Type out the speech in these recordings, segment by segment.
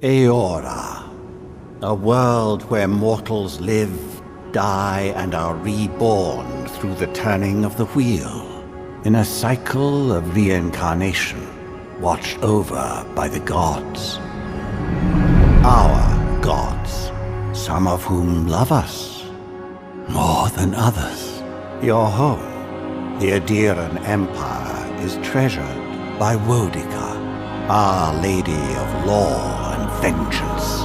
Eora, a world where mortals live, die, and are reborn through the turning of the wheel, in a cycle of reincarnation, watched over by the gods. Our gods, some of whom love us more than others. Your home, the Adiran Empire, is treasured by Wodica, Our Lady of Law and Vengeance,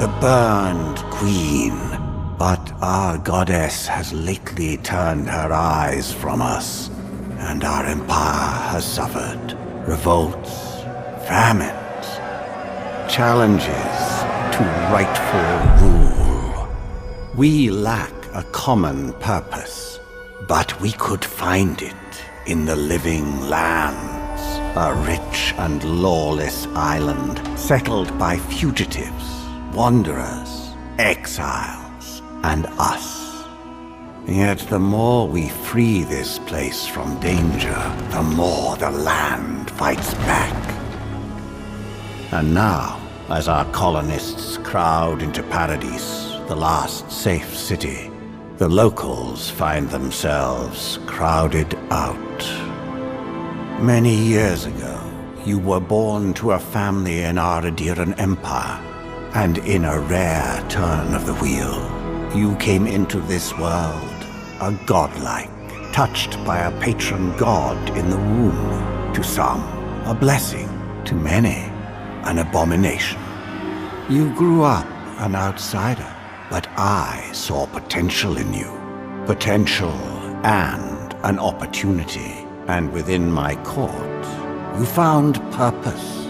the Burned Queen. But our goddess has lately turned her eyes from us, and our empire has suffered revolts, famines, challenges to rightful rule. We lack a common purpose, but we could find it in the living lands, a rich and lawless island settled by fugitives, wanderers, exiles, and us. Yet the more we free this place from danger, the more the land fights back. And now, as our colonists crowd into Paradise, the last safe city, the locals find themselves crowded out. Many years ago, you were born to a family in our Adiran Empire, and in a rare turn of the wheel, you came into this world a godlike, touched by a patron god in the womb. To some, a blessing. To many, an abomination. You grew up an outsider, but I saw potential in you. Potential and an opportunity. And within my court, you found purpose.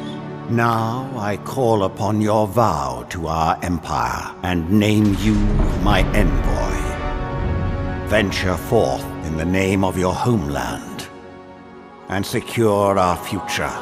Now I call upon your vow to our empire and name you my envoy. Venture forth in the name of your homeland and secure our future.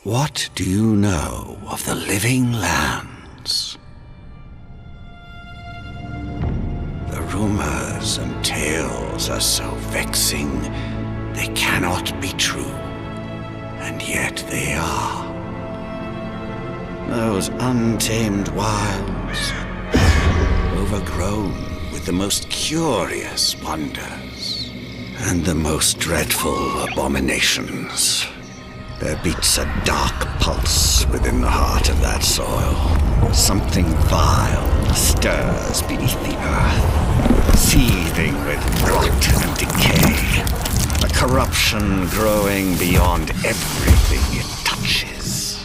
What do you know of the living lands? The rumors and tales are so vexing, they cannot be true, and yet they are. Those untamed wilds, overgrown with the most curious wonders and the most dreadful abominations. There beats a dark pulse within the heart of that soil. Something vile stirs beneath the earth, seething with rot and decay. A corruption growing beyond everything it touches.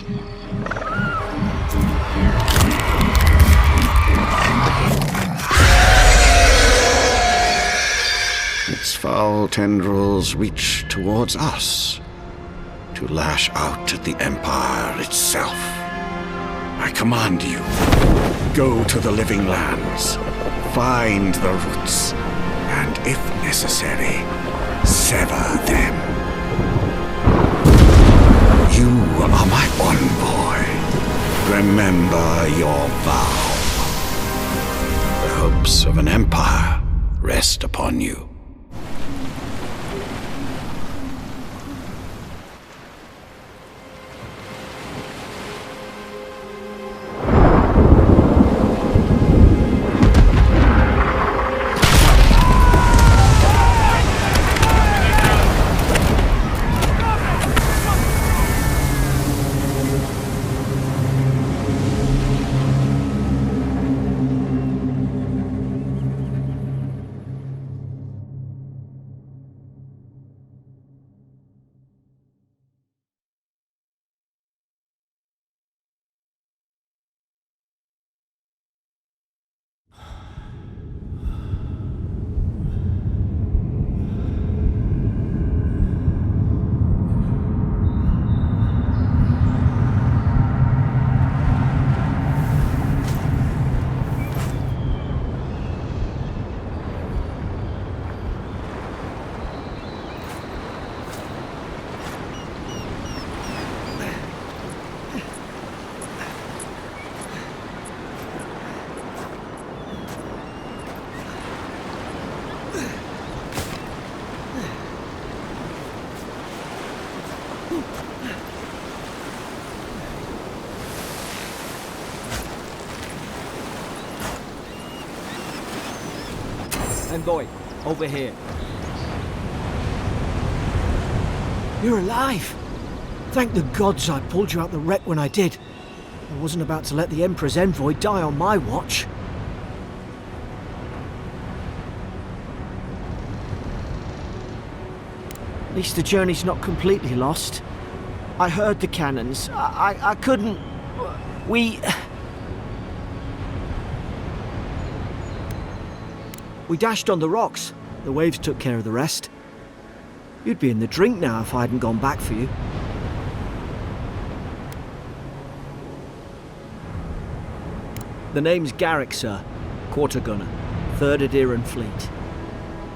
Its foul tendrils reach towards us, to lash out at the Empire itself. I command you, go to the living lands, find the roots, and if necessary, sever them. You are my envoy. Remember your vow. The hopes of an empire rest upon you. envoy, over here. You're alive! Thank the gods I pulled you out the wreck when I did. I wasn't about to let the Emperor's envoy die on my watch. At least the journey's not completely lost. I heard the cannons. I couldn't... We dashed on the rocks. The waves took care of the rest. You'd be in the drink now if I hadn't gone back for you. The name's Garrick, sir. Quarter gunner. 3rd Adheran Fleet.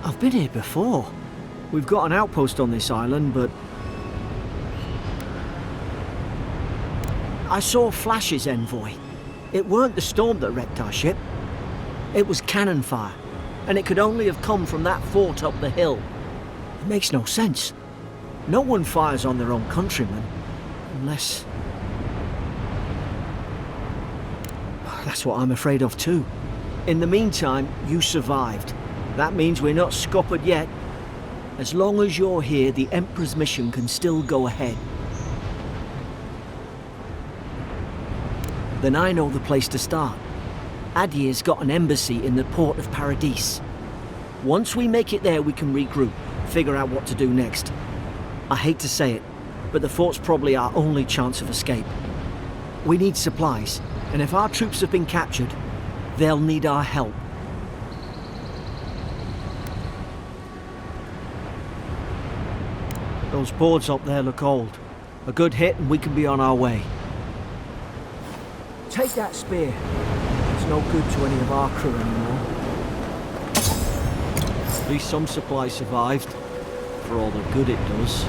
I've been here before. We've got an outpost on this island, but... I saw flashes, envoy. It weren't the storm that wrecked our ship. It was cannon fire, and it could only have come from that fort up the hill. It makes no sense. No one fires on their own countrymen, unless... That's what I'm afraid of too. In the meantime, you survived. That means we're not scuppered yet. As long as you're here, the Emperor's mission can still go ahead. Then I know the place to start. Adir's got an embassy in the port of Paradis. Once we make it there, we can regroup, figure out what to do next. I hate to say it, but the fort's probably our only chance of escape. We need supplies, and if our troops have been captured, they'll need our help. Those boards up there look old. A good hit and we can be on our way. Take that spear. It's no good to any of our crew anymore. At least some supplies survived, for all the good it does.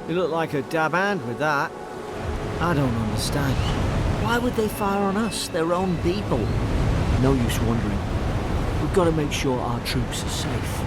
You look like a dab hand with that. I don't understand. Why would they fire on us, their own people? No use wondering. We've got to make sure our troops are safe.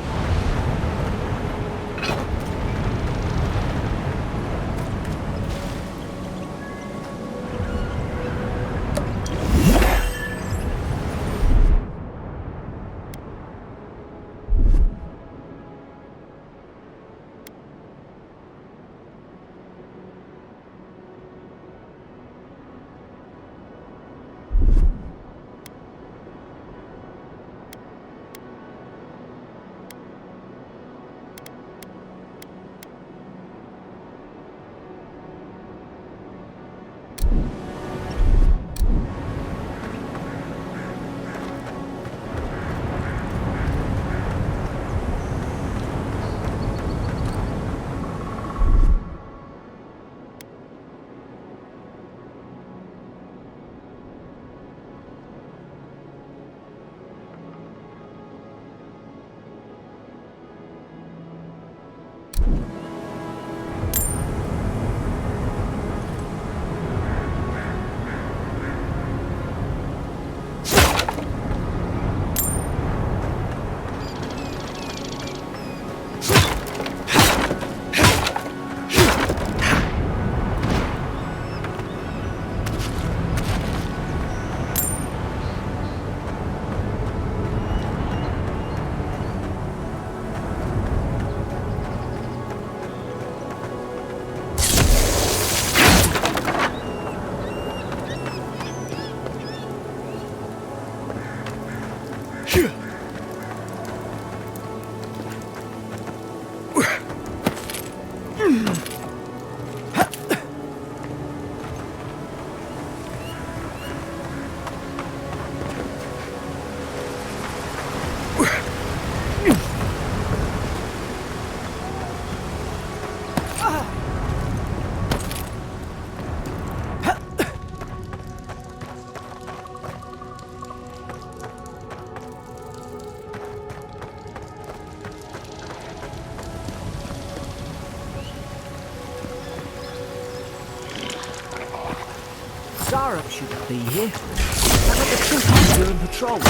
Zara shouldn't be here. How about the troopers doing patrol?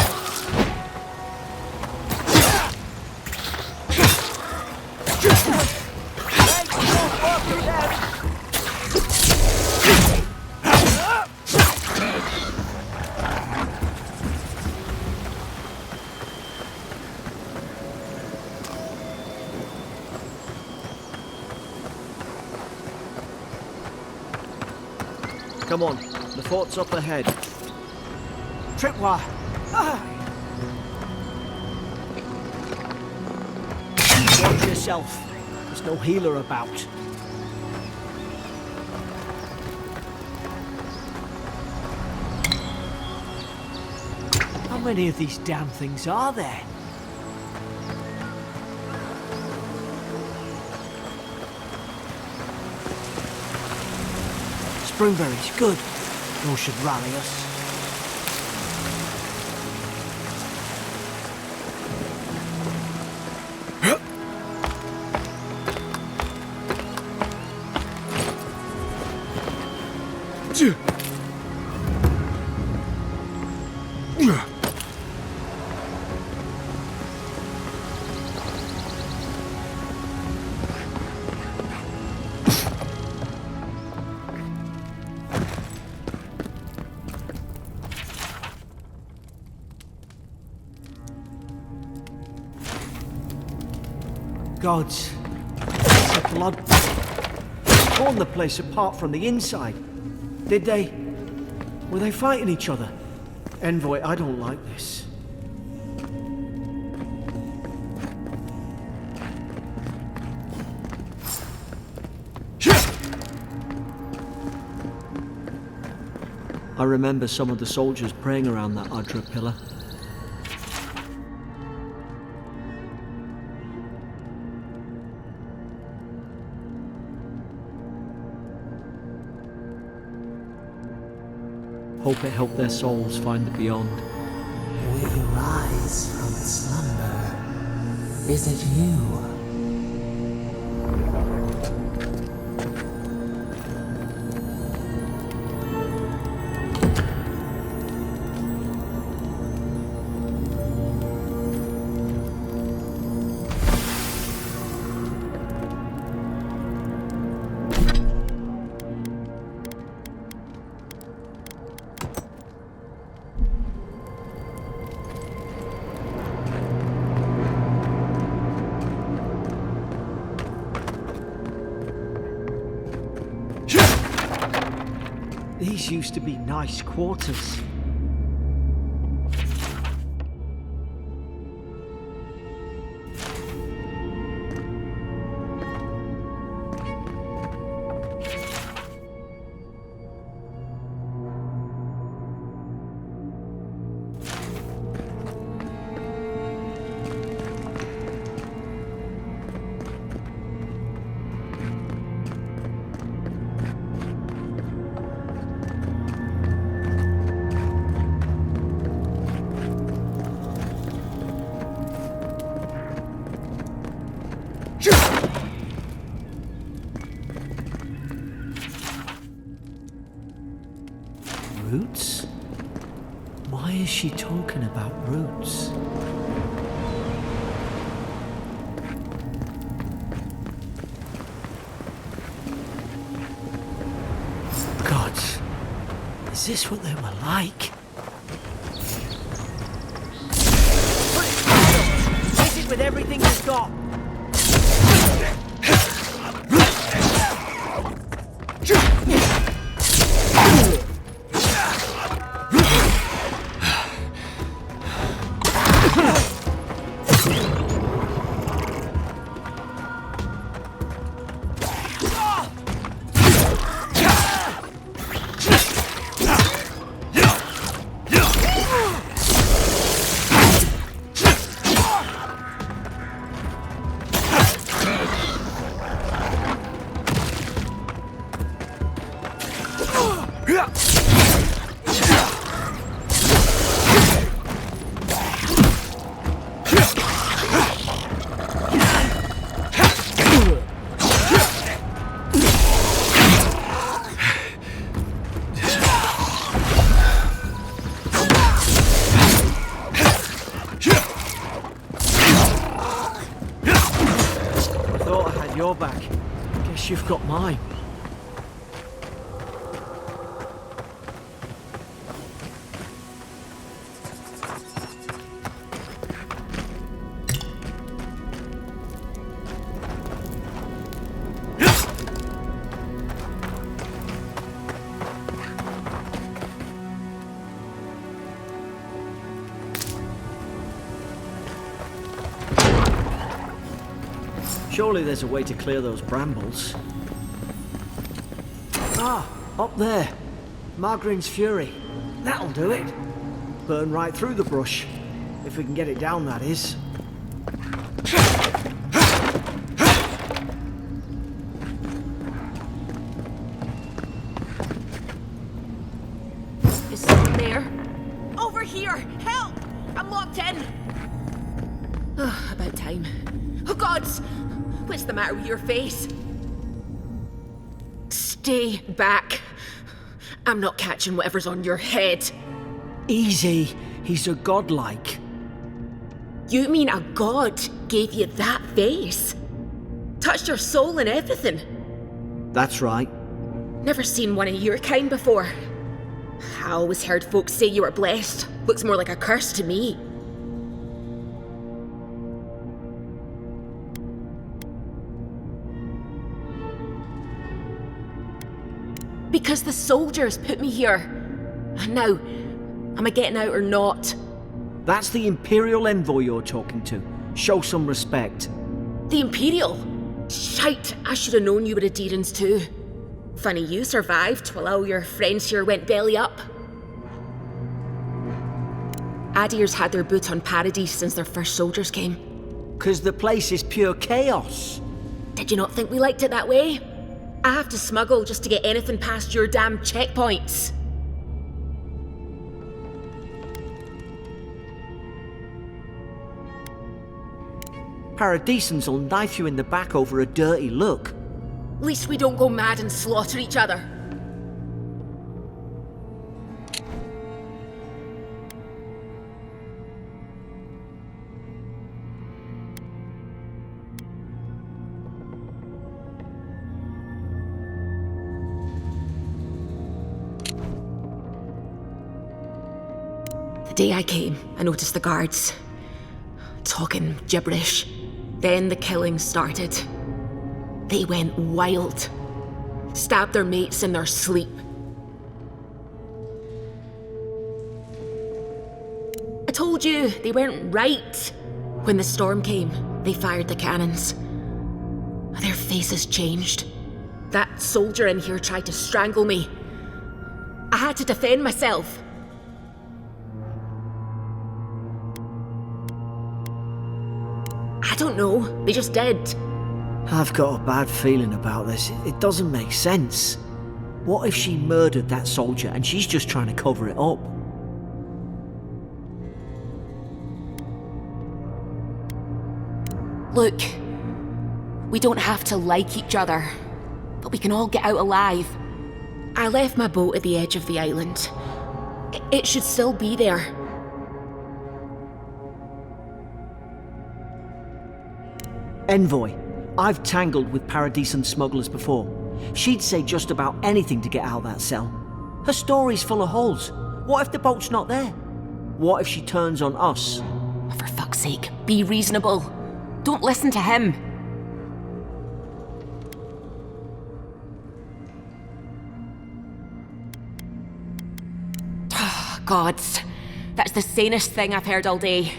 Come on, the fort's up ahead. Tripwire! Watch yourself. There's no healer about. How many of these damn things are there? Springberries, good. Those should rally us. Gods, the blood torn the place apart from the inside. Did they? Were they fighting each other? Envoy, I don't like this. I remember some of the soldiers praying around that Ultra pillar. Hope it helped their souls find the beyond. We rise from slumber. Is it you? These used to be nice quarters. Roots? Why is she talking about roots? Gods, is this what they were like? Hit it with everything you've got. your back. Guess you've got mine. Surely there's a way to clear those brambles. Ah, up there. Margarine's Fury. That'll do it. Burn right through the brush. If we can get it down, that is. Is someone there? Over here! Help! I'm locked in! About time. Oh, gods! What's the matter with your face? Stay back. I'm not catching whatever's on your head. Easy. He's a godlike. You mean a god gave you that face? Touched your soul and everything? That's right. Never seen one of your kind before. I always heard folks say you were blessed. Looks more like a curse to me. Because the soldiers put me here. Now, am I getting out or not? That's the Imperial envoy you're talking to. Show some respect. The Imperial? Shite, I should have known you were a Deerans too. Funny you survived while all your friends here went belly up. Adir's had their boot on Paradise since their first soldiers came. 'Cause the place is pure chaos. Did you not think we liked it that way? I have to smuggle just to get anything past your damn checkpoints. Paradisans will knife you in the back over a dirty look. At least we don't go mad and slaughter each other. The day I came, I noticed the guards talking gibberish. Then the killing started. They went wild. Stabbed their mates in their sleep. I told you, they weren't right. When the storm came, they fired the cannons. Their faces changed. That soldier in here tried to strangle me. I had to defend myself. I don't know, they just did. I've got a bad feeling about this. It doesn't make sense. What if she murdered that soldier and she's just trying to cover it up? Look, we don't have to like each other, but we can all get out alive. I left my boat at the edge of the island. It should still be there. Envoy, I've tangled with Paradisan smugglers before. She'd say just about anything to get out of that cell. Her story's full of holes. What if the boat's not there? What if she turns on us? For fuck's sake, be reasonable. Don't listen to him. Gods, that's the sanest thing I've heard all day.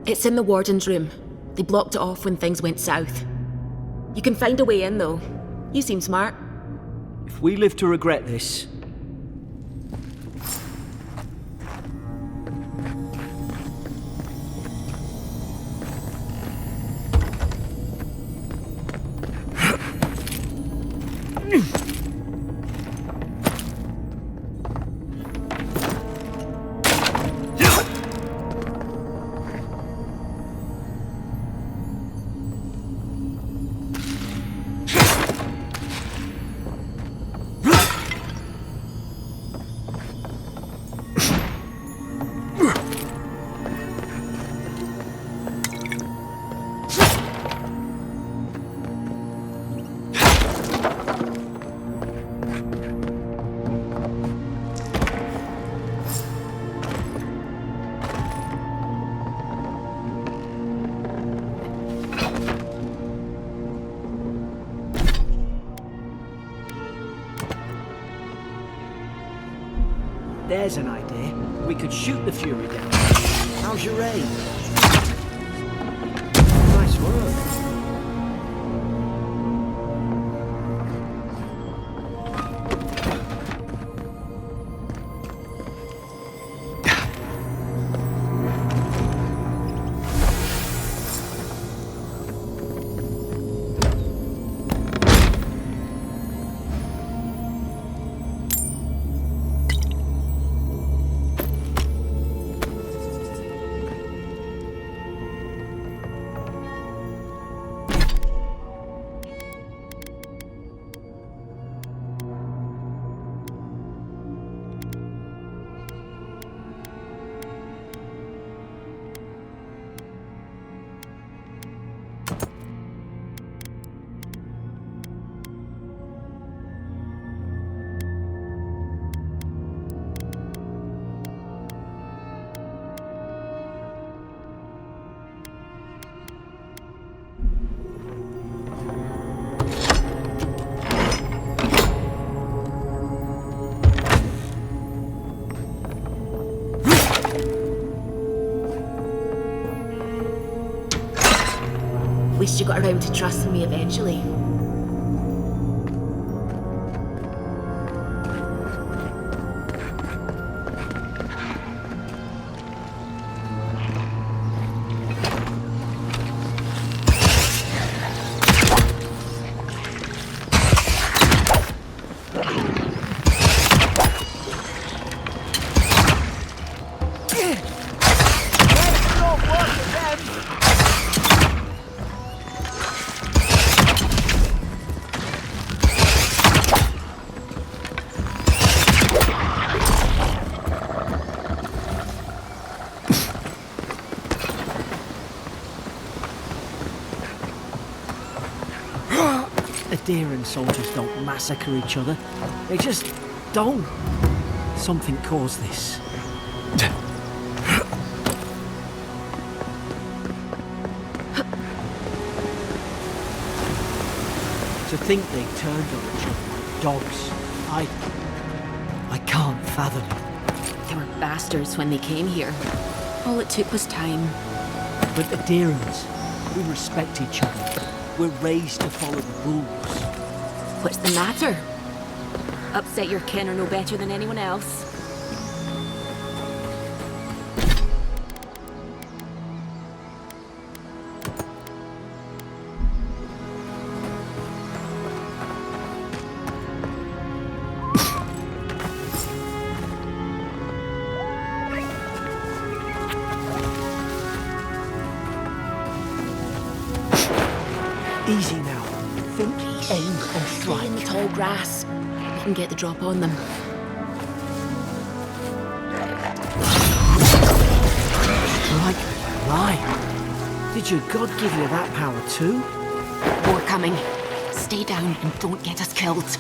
It's in the warden's room. They blocked it off when things went south. You can find a way in, though. You seem smart. If we live to regret this... There's an idea. We could shoot the Fury down. How's your aim? Nice work. At least you got around to trusting me eventually. Adherent soldiers don't massacre each other. They just don't. Something caused this. To think they turned on each other like dogs. I can't fathom it. They were bastards when they came here. All it took was time. But adherents, we respect each other. We're raised to follow the rules. What's the matter? Upset your kin are no better than anyone else. Easy now. Think, aim, and strike. In the tall grass. We can get the drop on them. Strike alive. Did your god give you that power too? More coming. Stay down and don't get us killed.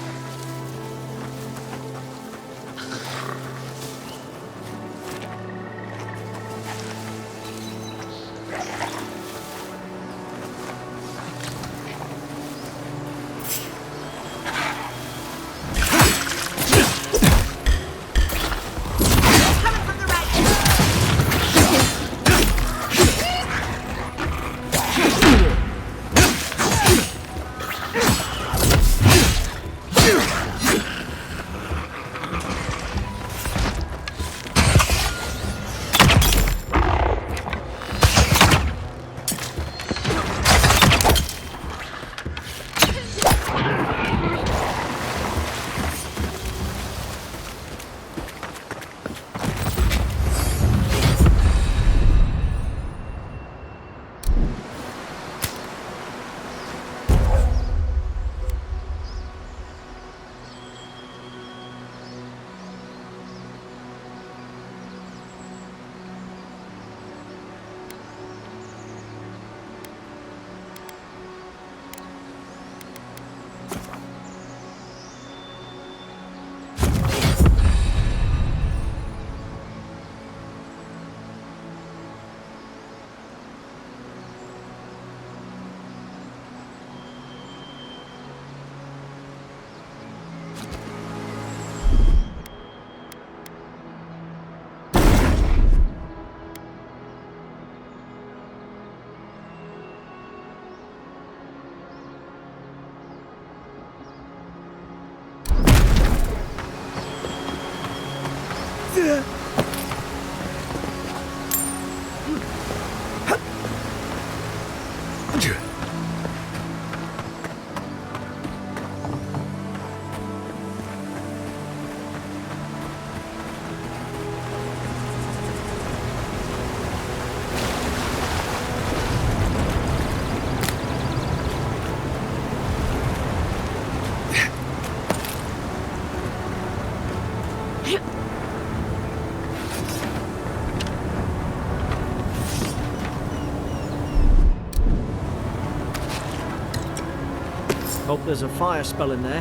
Hope there's a fire spell in there.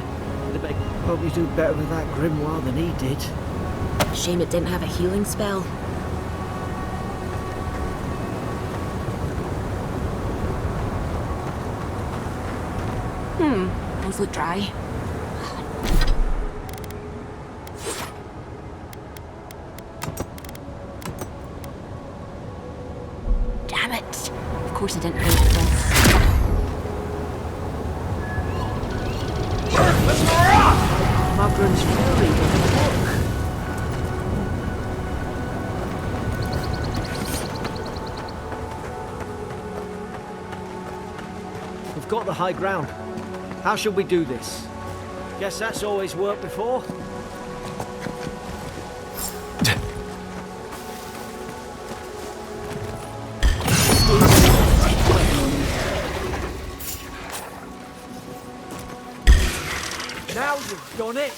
They may probably do better with that grimoire than he did. Shame it didn't have a healing spell. Those look dry. Damn it! Of course I didn't think of this. Magran's fury in the book. We've got the high ground. How should we do this? Guess that's always worked before. Now you've done it.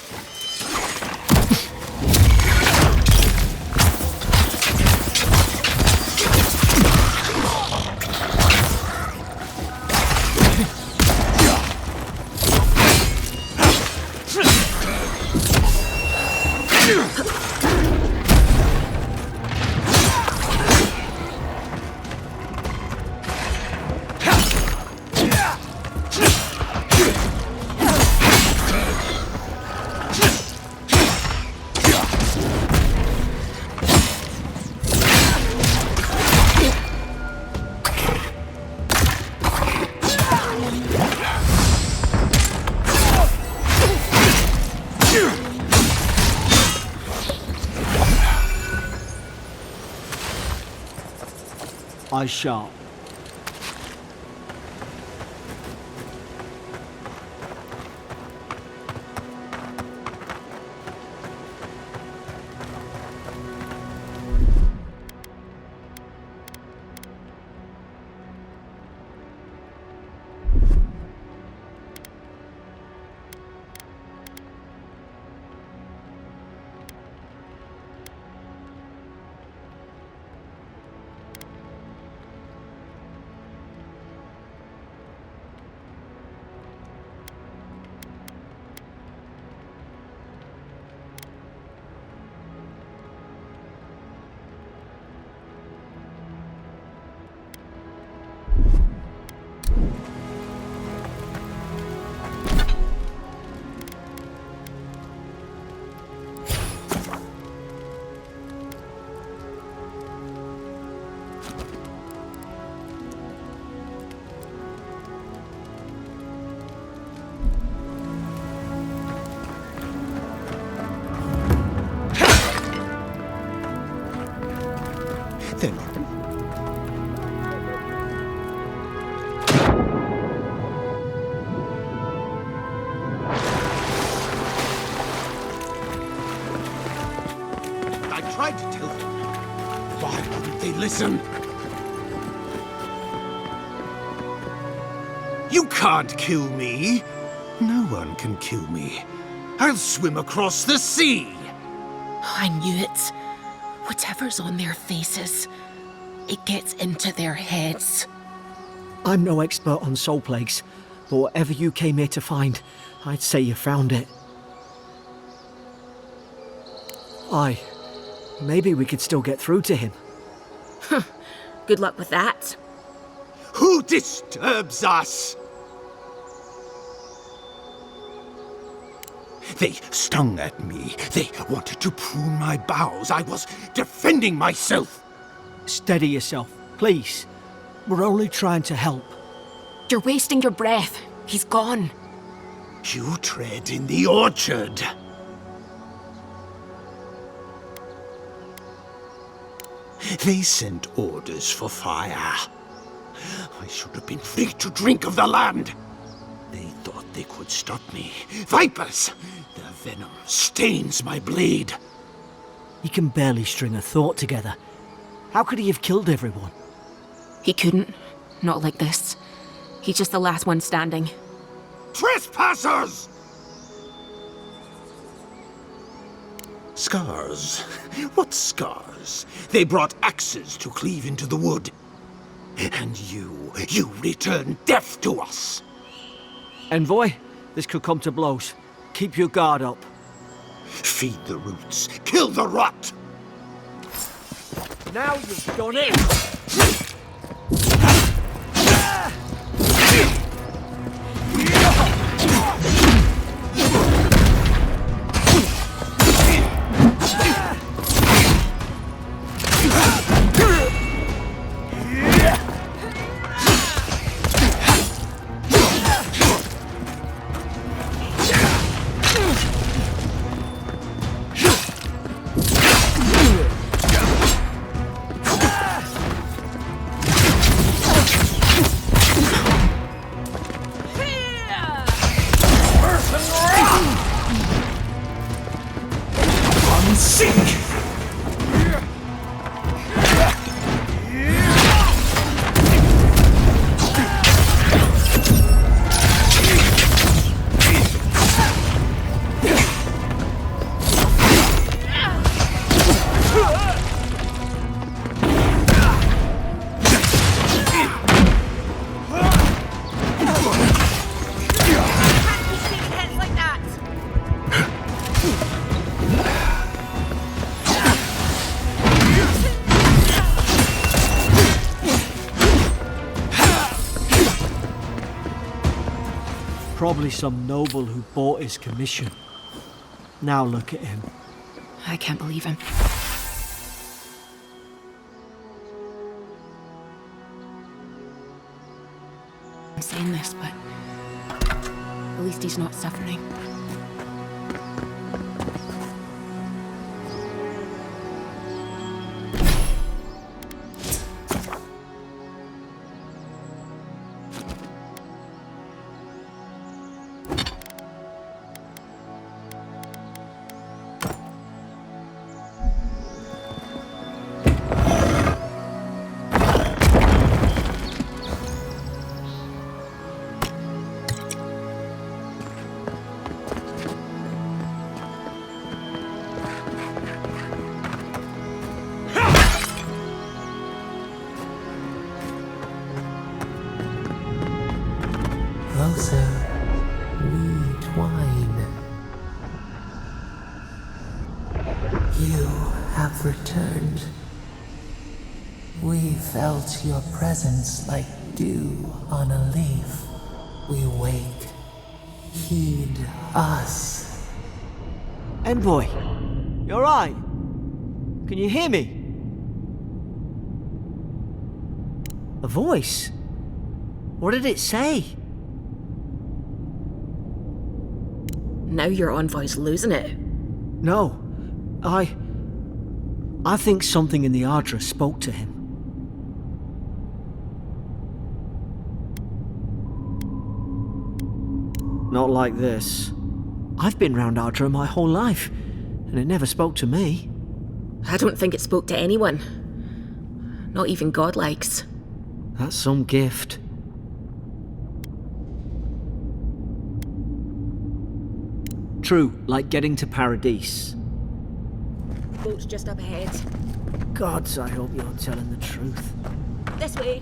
Eyes sharp. Then I tried to tell them. Why wouldn't they listen? You can't kill me. No one can kill me. I'll swim across the sea. I knew it. Whatever's on their faces, it gets into their heads. I'm no expert on soul plagues, but whatever you came here to find, I'd say you found it. Aye, maybe we could still get through to him. Good luck with that. Who disturbs us? They stung at me. They wanted to prune my bowels. I was defending myself. Steady yourself, please. We're only trying to help. You're wasting your breath. He's gone. You tread in the orchard. They sent orders for fire. I should have been free to drink of the land. They thought they could stop me. Vipers! Their venom stains my blade. He can barely string a thought together. How could he have killed everyone? He couldn't. Not like this. He's just the last one standing. Trespassers! Scars? What scars? They brought axes to cleave into the wood. And you return death to us. Envoy, this could come to blows. Keep your guard up. Feed the roots, kill the rot! Now you've done it! Probably some noble who bought his commission. Now look at him. I can't believe him. I'm saying this, but at least he's not suffering. Closer, we twine. You have returned. We felt your presence like dew on a leaf. We wake. Heed us. Envoy, you alright? Can you hear me? A voice? What did it say? Now your envoy's losing it. No, I think something in the Ardra spoke to him. Not like this. I've been round Ardra my whole life, and it never spoke to me. I don't think it spoke to anyone. Not even godlikes. That's some gift. True, like getting to Paradise. Boat's just up ahead. Gods, I hope you're telling the truth. This way.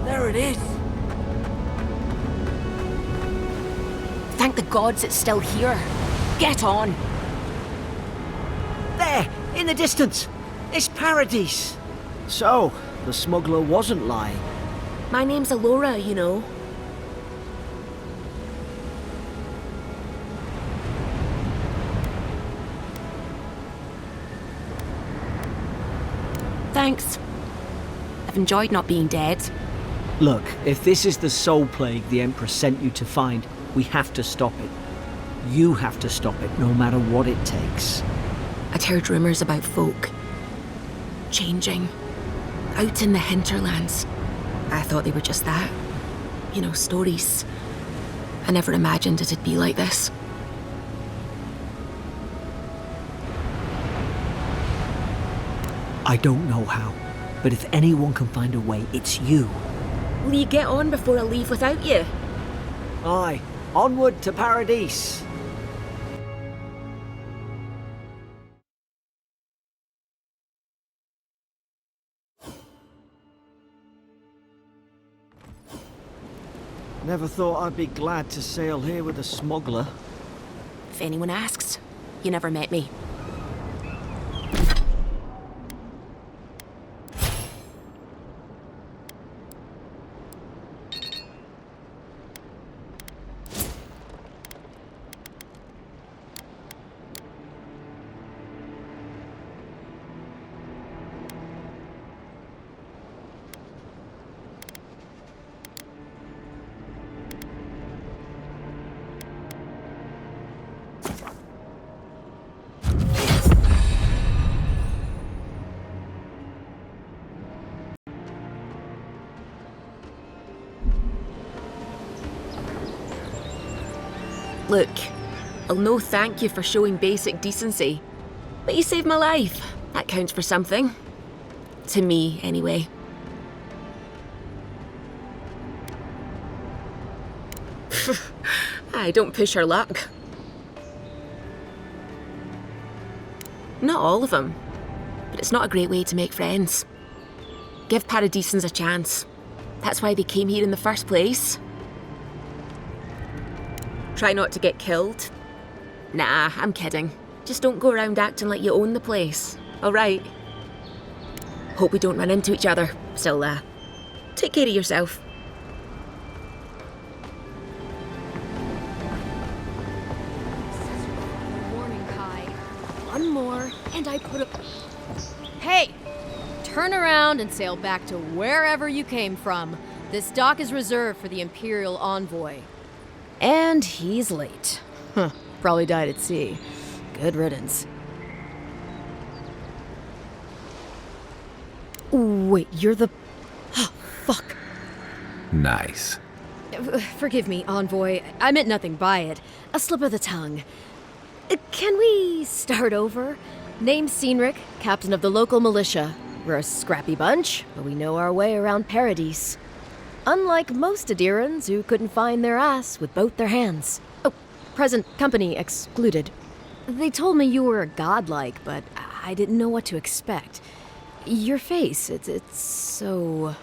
There it is. Thank the gods it's still here. Get on. There, in the distance. It's Paradise. So, the smuggler wasn't lying. My name's Eora, you know. thanks. I've enjoyed not being dead. Look, if this is the soul plague the Emperor sent you to find, we have to stop it. You have to stop it, no matter what it takes. I'd heard rumours about folk changing out in the hinterlands. I thought they were just that. You know, stories. I never imagined it'd be like this. I don't know how, but if anyone can find a way, it's you. Will you get on before I leave without you? Aye, onward to Paradise. Never thought I'd be glad to sail here with a smuggler. If anyone asks, you never met me. Look, I'll no thank you for showing basic decency. But you saved my life. That counts for something. To me, anyway. I don't push her luck. Not all of them. But it's not a great way to make friends. Give Paradisans a chance. That's why they came here in the first place. Try not to get killed. Nah, I'm kidding. Just don't go around acting like you own the place, alright? Hope we don't run into each other, so take care of yourself. Warning, Kai. One more, and I put a... Hey! Turn around and sail back to wherever you came from. This dock is reserved for the Imperial Envoy. And he's late. Huh, probably died at sea. Good riddance. Wait, you're the... Oh, fuck. Nice. Forgive me, Envoy. I meant nothing by it. A slip of the tongue. Can we start over? Name's Cynric, captain of the local militia. We're a scrappy bunch, but we know our way around Paradise. Unlike most Adirans who couldn't find their ass with both their hands. Oh, present company excluded. They told me you were godlike, but I didn't know what to expect. Your face, it's so...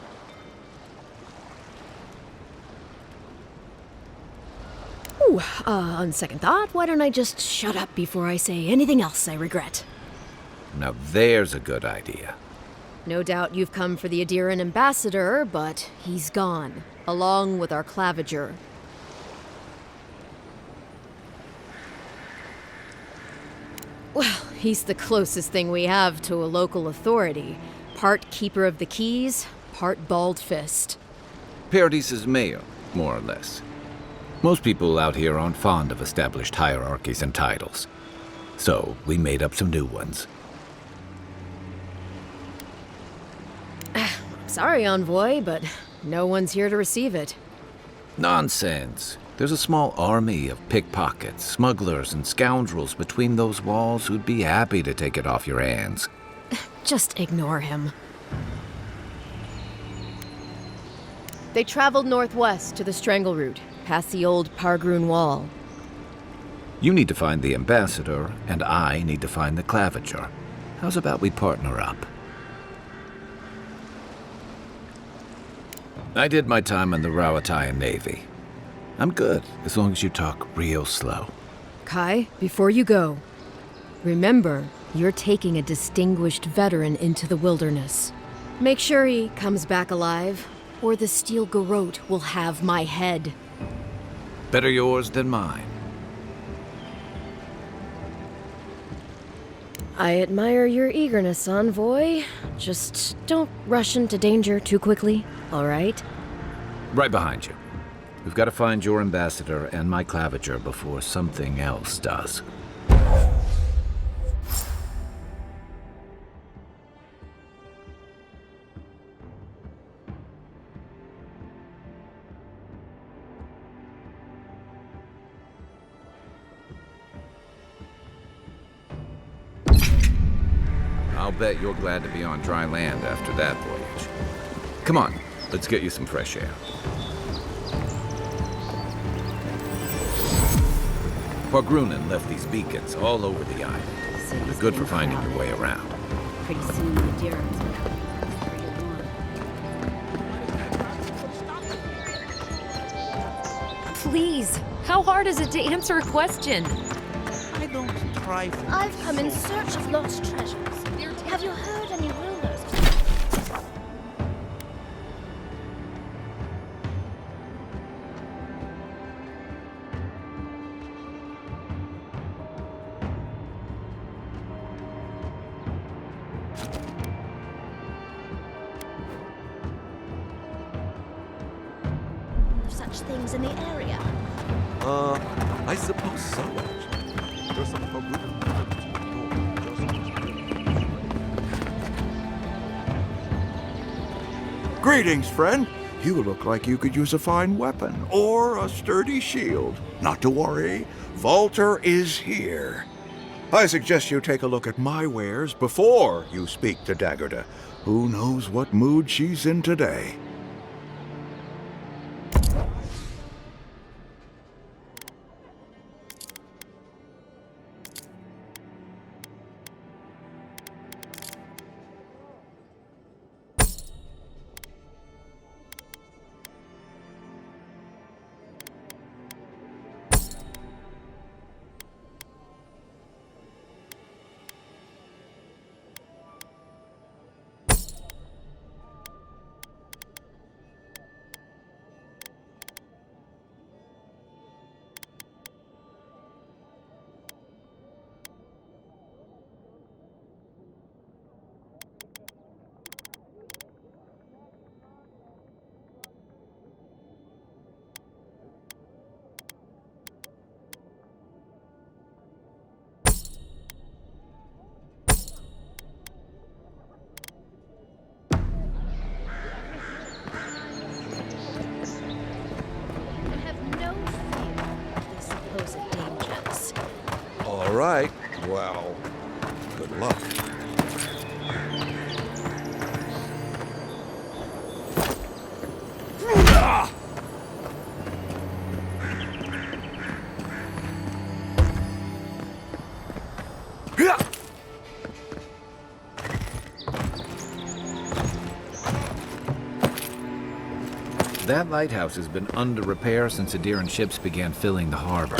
Ooh, on second thought, why don't I just shut up before I say anything else I regret? Now there's a good idea. No doubt you've come for the Adiran ambassador, but he's gone, along with our claviger. Well, he's the closest thing we have to a local authority. Part keeper of the keys, part bald fist. Paradise's mayor, more or less. Most people out here aren't fond of established hierarchies and titles. So we made up some new ones. Sorry, Envoy, but no one's here to receive it. Nonsense. There's a small army of pickpockets, smugglers, and scoundrels between those walls who'd be happy to take it off your hands. Just ignore him. They traveled northwest to the Strangle Route, past the old Pargroon Wall. You need to find the ambassador, and I need to find the claviger. How's about we partner up? I did my time in the Rawatayan Navy. I'm good, as long as you talk real slow. Kai, before you go, remember, you're taking a distinguished veteran into the wilderness. Make sure he comes back alive, or the Steel Garrote will have my head. Better yours than mine. I admire your eagerness, Envoy. Just don't rush into danger too quickly, all right? Right behind you. We've got to find your ambassador and my claviger before something else does. I'll bet you're glad to be on dry land after that voyage. Come on, let's get you some fresh air. Pargrunen left these beacons all over the island. They're good for finding your way around. Pretty soon the deer is gonna have Please, how hard is it to answer a question? I don't try for I've come in search of lost treasures. Have you heard any rumors? Of such things in the area. I suppose so, actually. There's some Greetings, friend. You look like you could use a fine weapon or a sturdy shield. Not to worry, Volter is here. I suggest you take a look at my wares before you speak to Daggerda. Who knows what mood she's in today? All right. Well, good luck. That lighthouse has been under repair since Adiran ships began filling the harbor.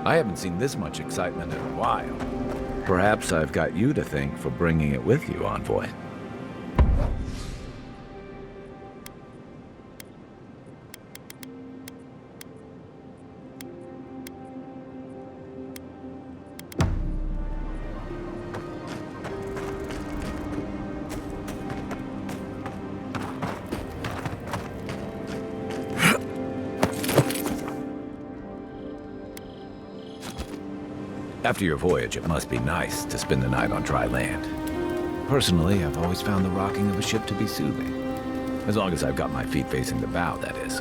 I haven't seen this much excitement in a while. Perhaps I've got you to thank for bringing it with you, Envoy. After your voyage, it must be nice to spend the night on dry land. Personally, I've always found the rocking of a ship to be soothing. As long as I've got my feet facing the bow, that is.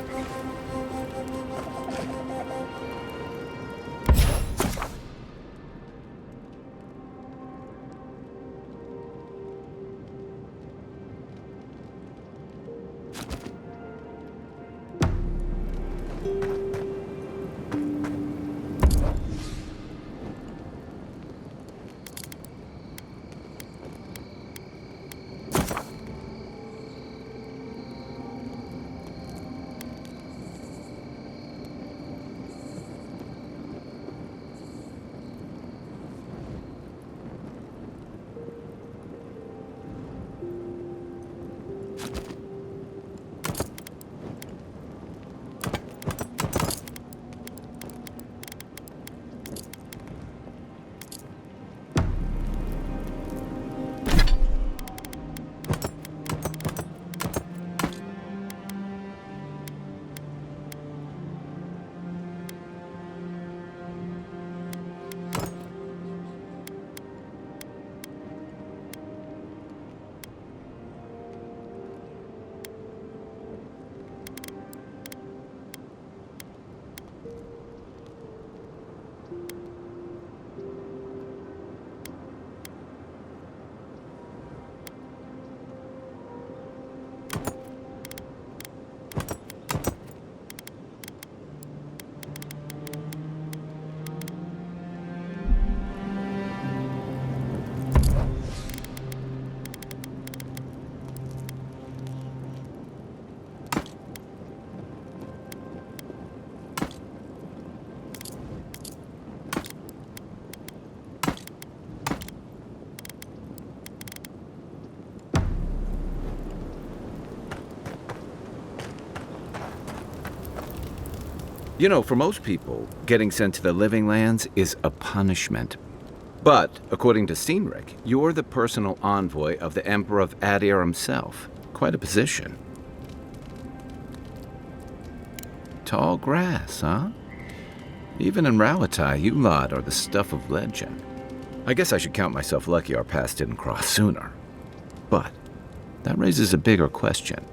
You know, for most people, getting sent to the Living Lands is a punishment. But, according to Cynric, you're the personal envoy of the Emperor of Adir himself. Quite a position. Tall grass, huh? Even in Rauatai, you lot are the stuff of legend. I guess I should count myself lucky our paths didn't cross sooner. But that raises a bigger question.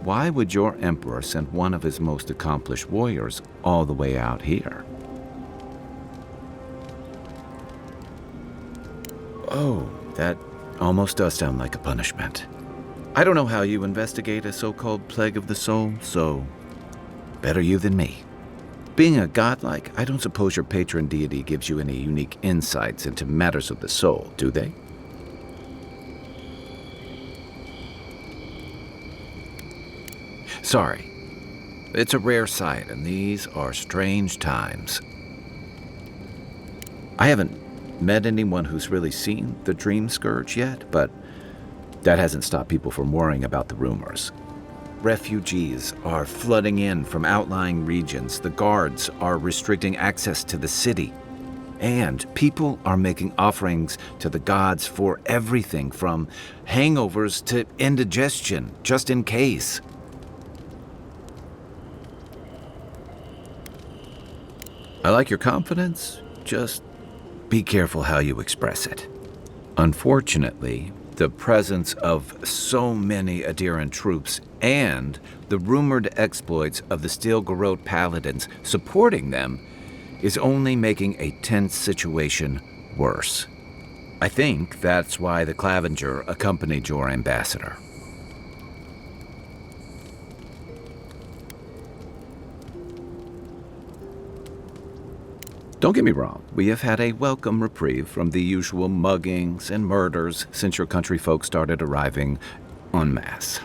Why would your emperor send one of his most accomplished warriors all the way out here? Oh, that almost does sound like a punishment. I don't know how you investigate a so-called plague of the soul, so better you than me. Being a godlike, I don't suppose your patron deity gives you any unique insights into matters of the soul, do they? Sorry. It's a rare sight, and these are strange times. I haven't met anyone who's really seen the Dream Scourge yet, but that hasn't stopped people from worrying about the rumors. Refugees are flooding in from outlying regions. The guards are restricting access to the city. And people are making offerings to the gods for everything from hangovers to indigestion, just in case. I like your confidence, just be careful how you express it. Unfortunately, the presence of so many Adiran troops and the rumored exploits of the Steel Garrote paladins supporting them is only making a tense situation worse. I think that's why the Clavenger accompanied your ambassador. Don't get me wrong, we have had a welcome reprieve from the usual muggings and murders since your country folk started arriving en masse.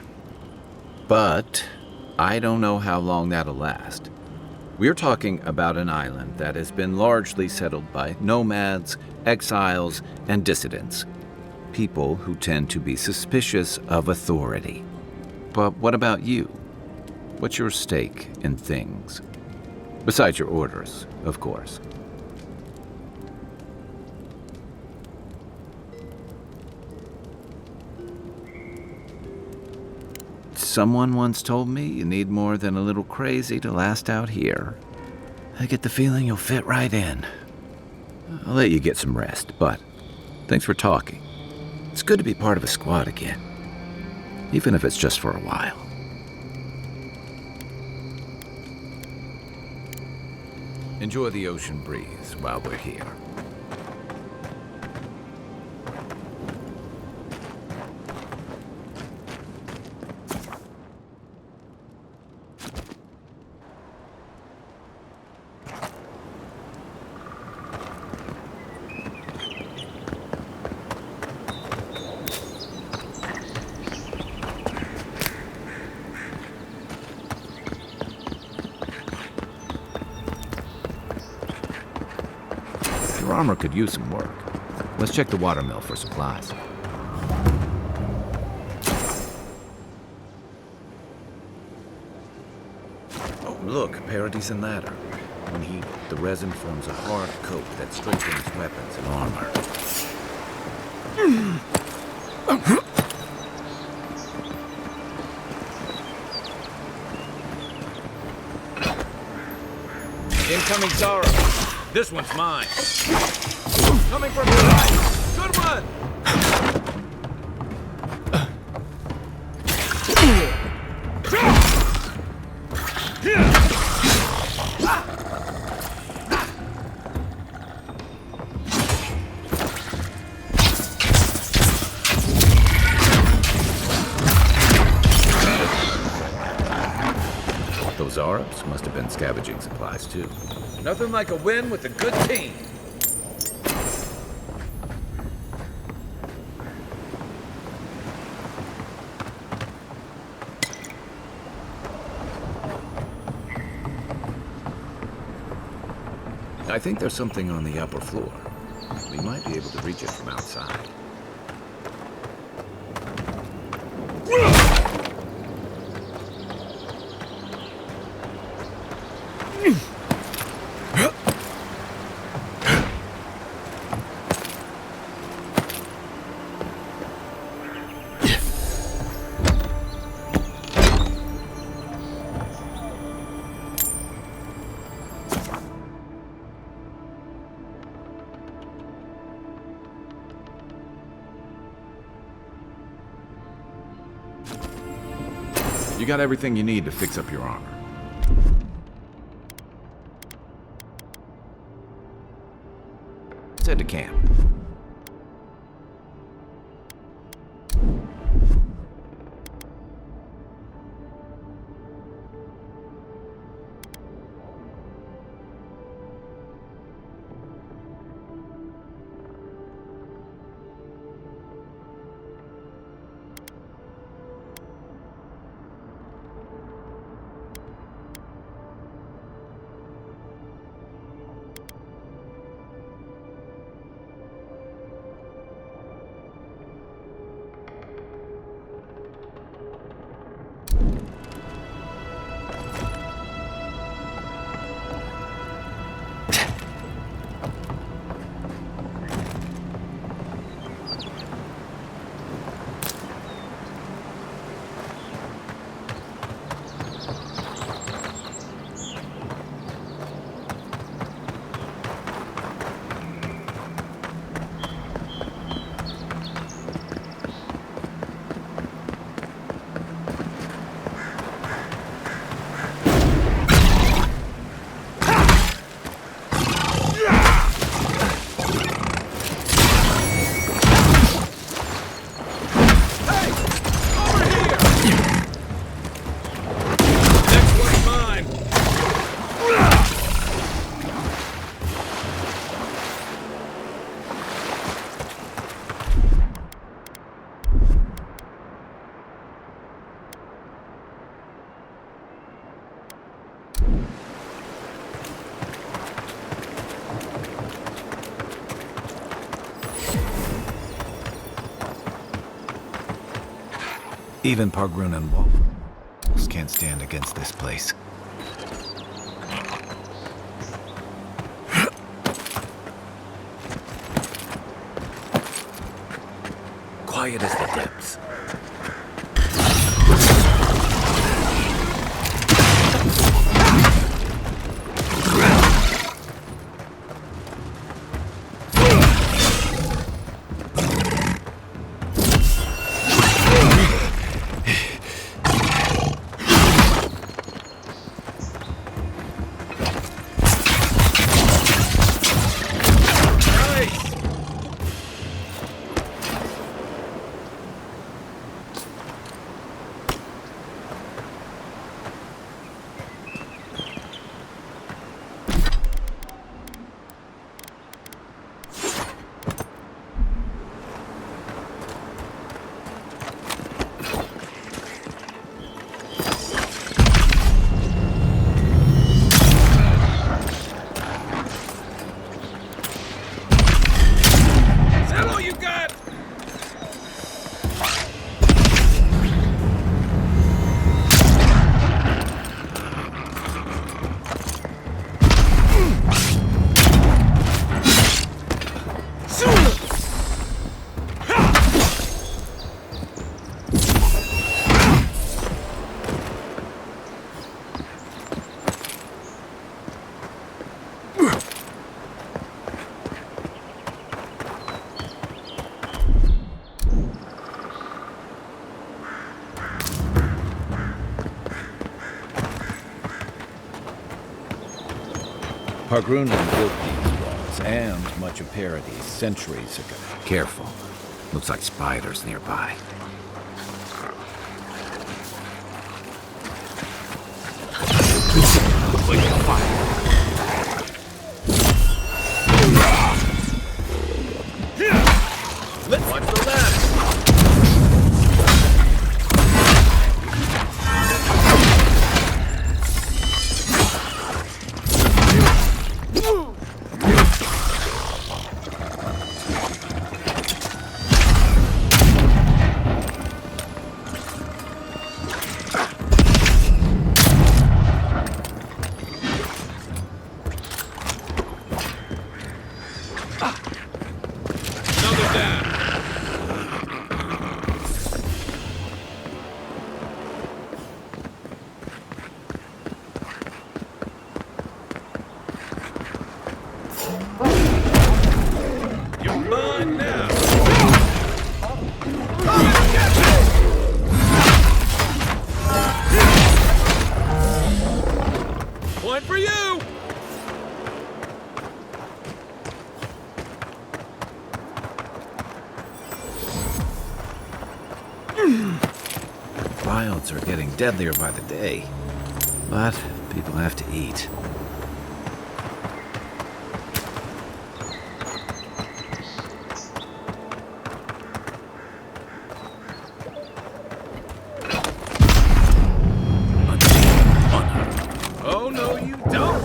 But I don't know how long that'll last. We're talking about an island that has been largely settled by nomads, exiles, and dissidents. People who tend to be suspicious of authority. But what about you? What's your stake in things? Besides your orders, of course. Someone once told me you need more than a little crazy to last out here. I get the feeling you'll fit right in. I'll let you get some rest, but thanks for talking. It's good to be part of a squad again, even if it's just for a while. Enjoy the ocean breeze while we're here. Your armor could use some work. Let's check the watermill for supplies. Oh, look, Paradise and ladder. When heated, the resin forms a hard coat that strengthens weapons and armor. Incoming Zara. This one's mine. Coming from your right. Good one. Those Arabs must have been scavenging supplies too. Nothing like a win with a good team. I think there's something on the upper floor. We might be able to reach it from outside. You got everything you need to fix up your armor. Let's head to camp. Even Pargrun and Wolf can't stand against this place. Quiet as the depths. Pargrunan built these walls and much of Paradise centuries ago. Careful. Looks like spiders nearby. Looks like a fire. Let's watch the left. One for you! Wilds are getting deadlier by the day, but people have to eat. Oh, no, you don't!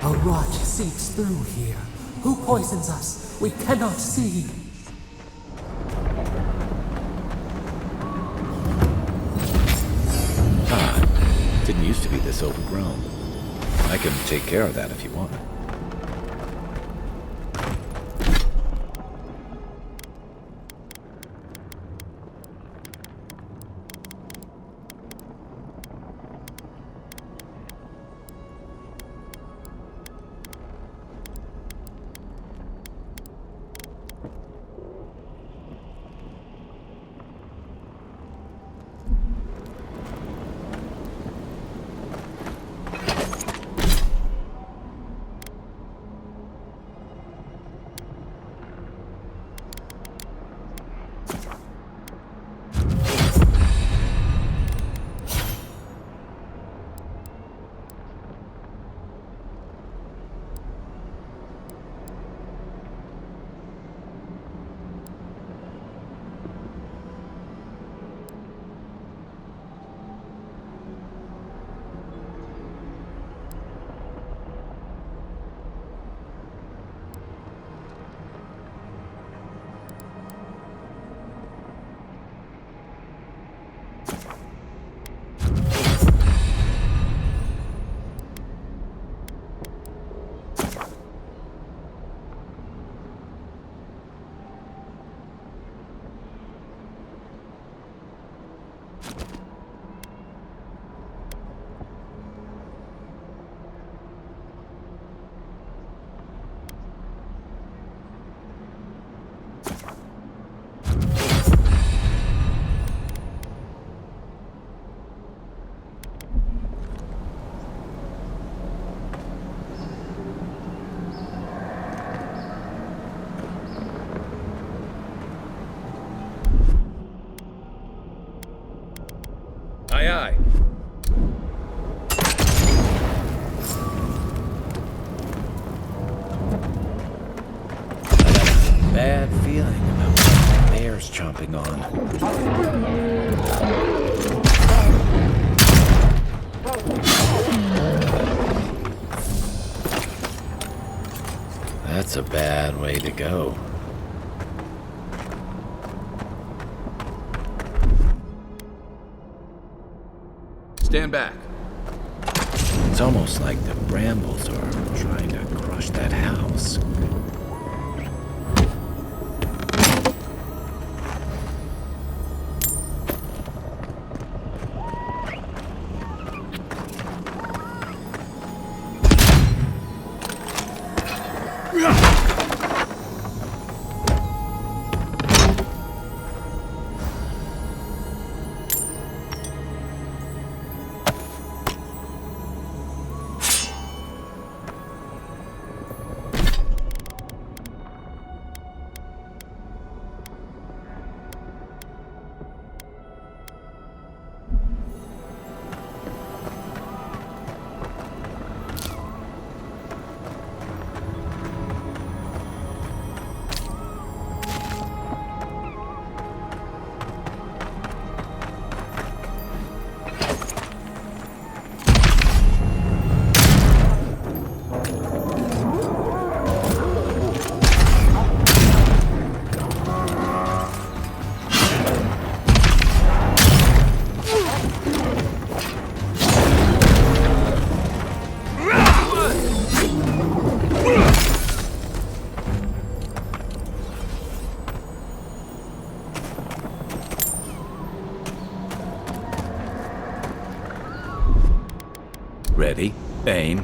A rot seeps through here. Who poisons us? We cannot see. Didn't used to be this overgrown. I can take care of that if you want. Aye, aye. Bad feeling about what bear's chomping on. That's a bad way to go. Stand back. It's almost like the brambles are trying to crush that house. Ready, aim.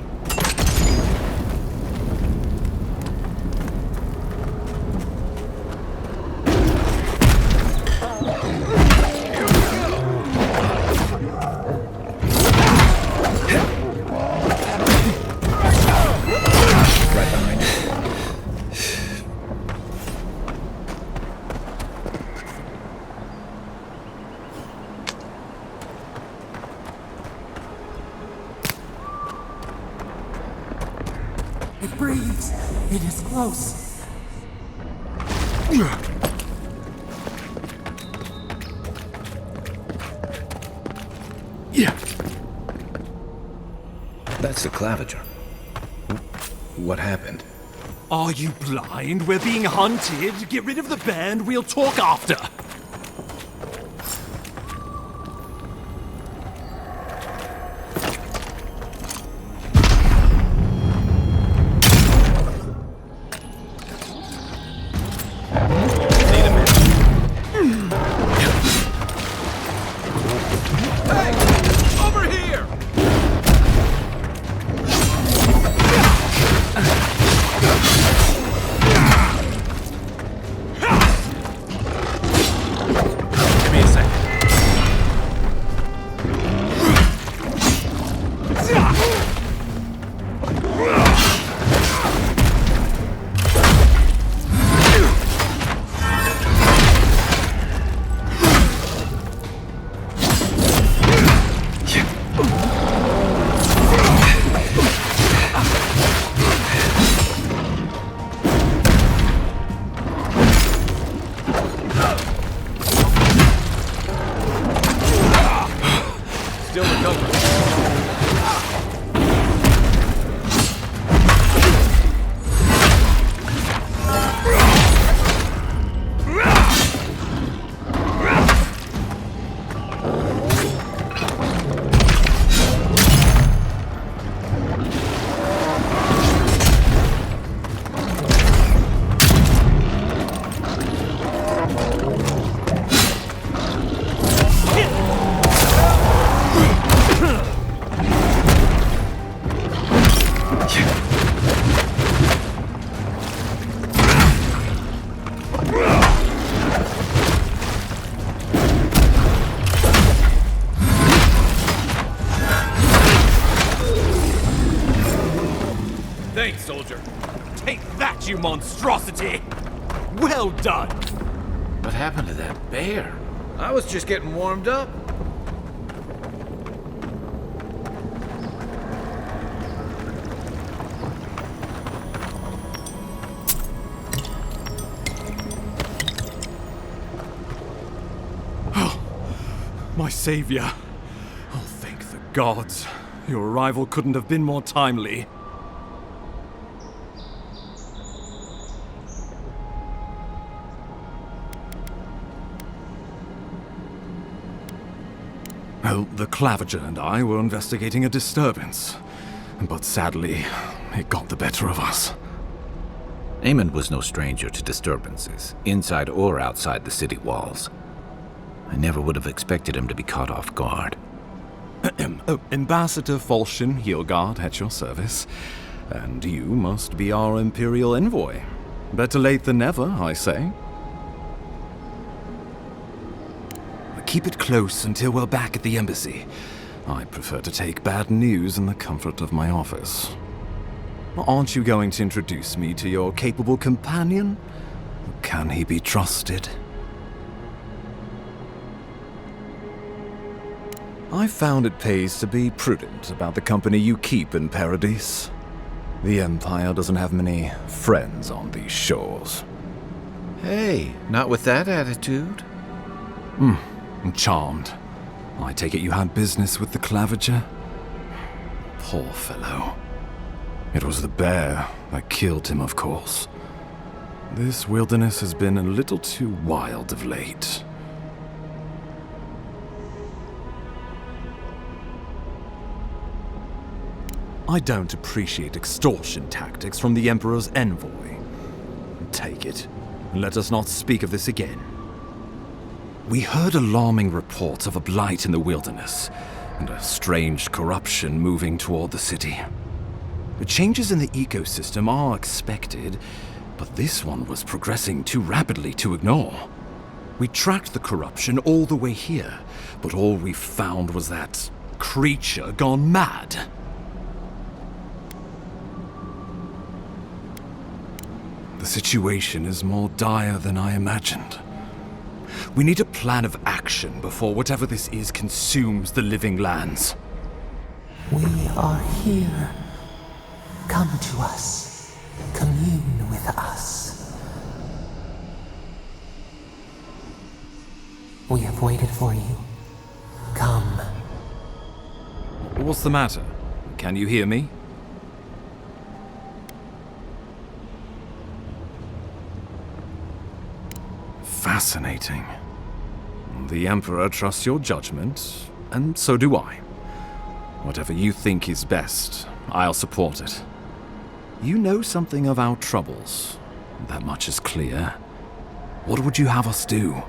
Right behind you. It breathes. It is close. Yeah. That's the claviger. What happened? Are you blind? We're being hunted. Get rid of the band. We'll talk after. Thanks, soldier. Take that, you monstrosity! Well done! What happened to that bear? I was just getting warmed up. my savior. Oh, thank the gods. Your arrival couldn't have been more timely. Well, the Clavager and I were investigating a disturbance, but sadly, it got the better of us. Eamon was no stranger to disturbances, inside or outside the city walls. I never would have expected him to be caught off guard. Ambassador Falchion Heelguard at your service, and you must be our Imperial envoy. Better late than never, I say. Keep it close until we're back at the embassy. I prefer to take bad news in the comfort of my office. Aren't you going to introduce me to your capable companion? Can he be trusted? I found it pays to be prudent about the company you keep in Paradise. The Empire doesn't have many friends on these shores. Hey, not with that attitude. I'm charmed. I take it you had business with the Clavager? Poor fellow. It was the bear that killed him, of course. This wilderness has been a little too wild of late. I don't appreciate extortion tactics from the Emperor's envoy. Take it, and let us not speak of this again. We heard alarming reports of a blight in the wilderness, and a strange corruption moving toward the city. The changes in the ecosystem are expected, but this one was progressing too rapidly to ignore. We tracked the corruption all the way here, but all we found was that creature gone mad. The situation is more dire than I imagined. We need a plan of action before whatever this is consumes the living lands. We are here. Come to us. Commune with us. We have waited for you. Come. What's the matter? Can you hear me? Fascinating. The Emperor trusts your judgment, and so do I. Whatever you think is best, I'll support it. You know something of our troubles. That much is clear. What would you have us do?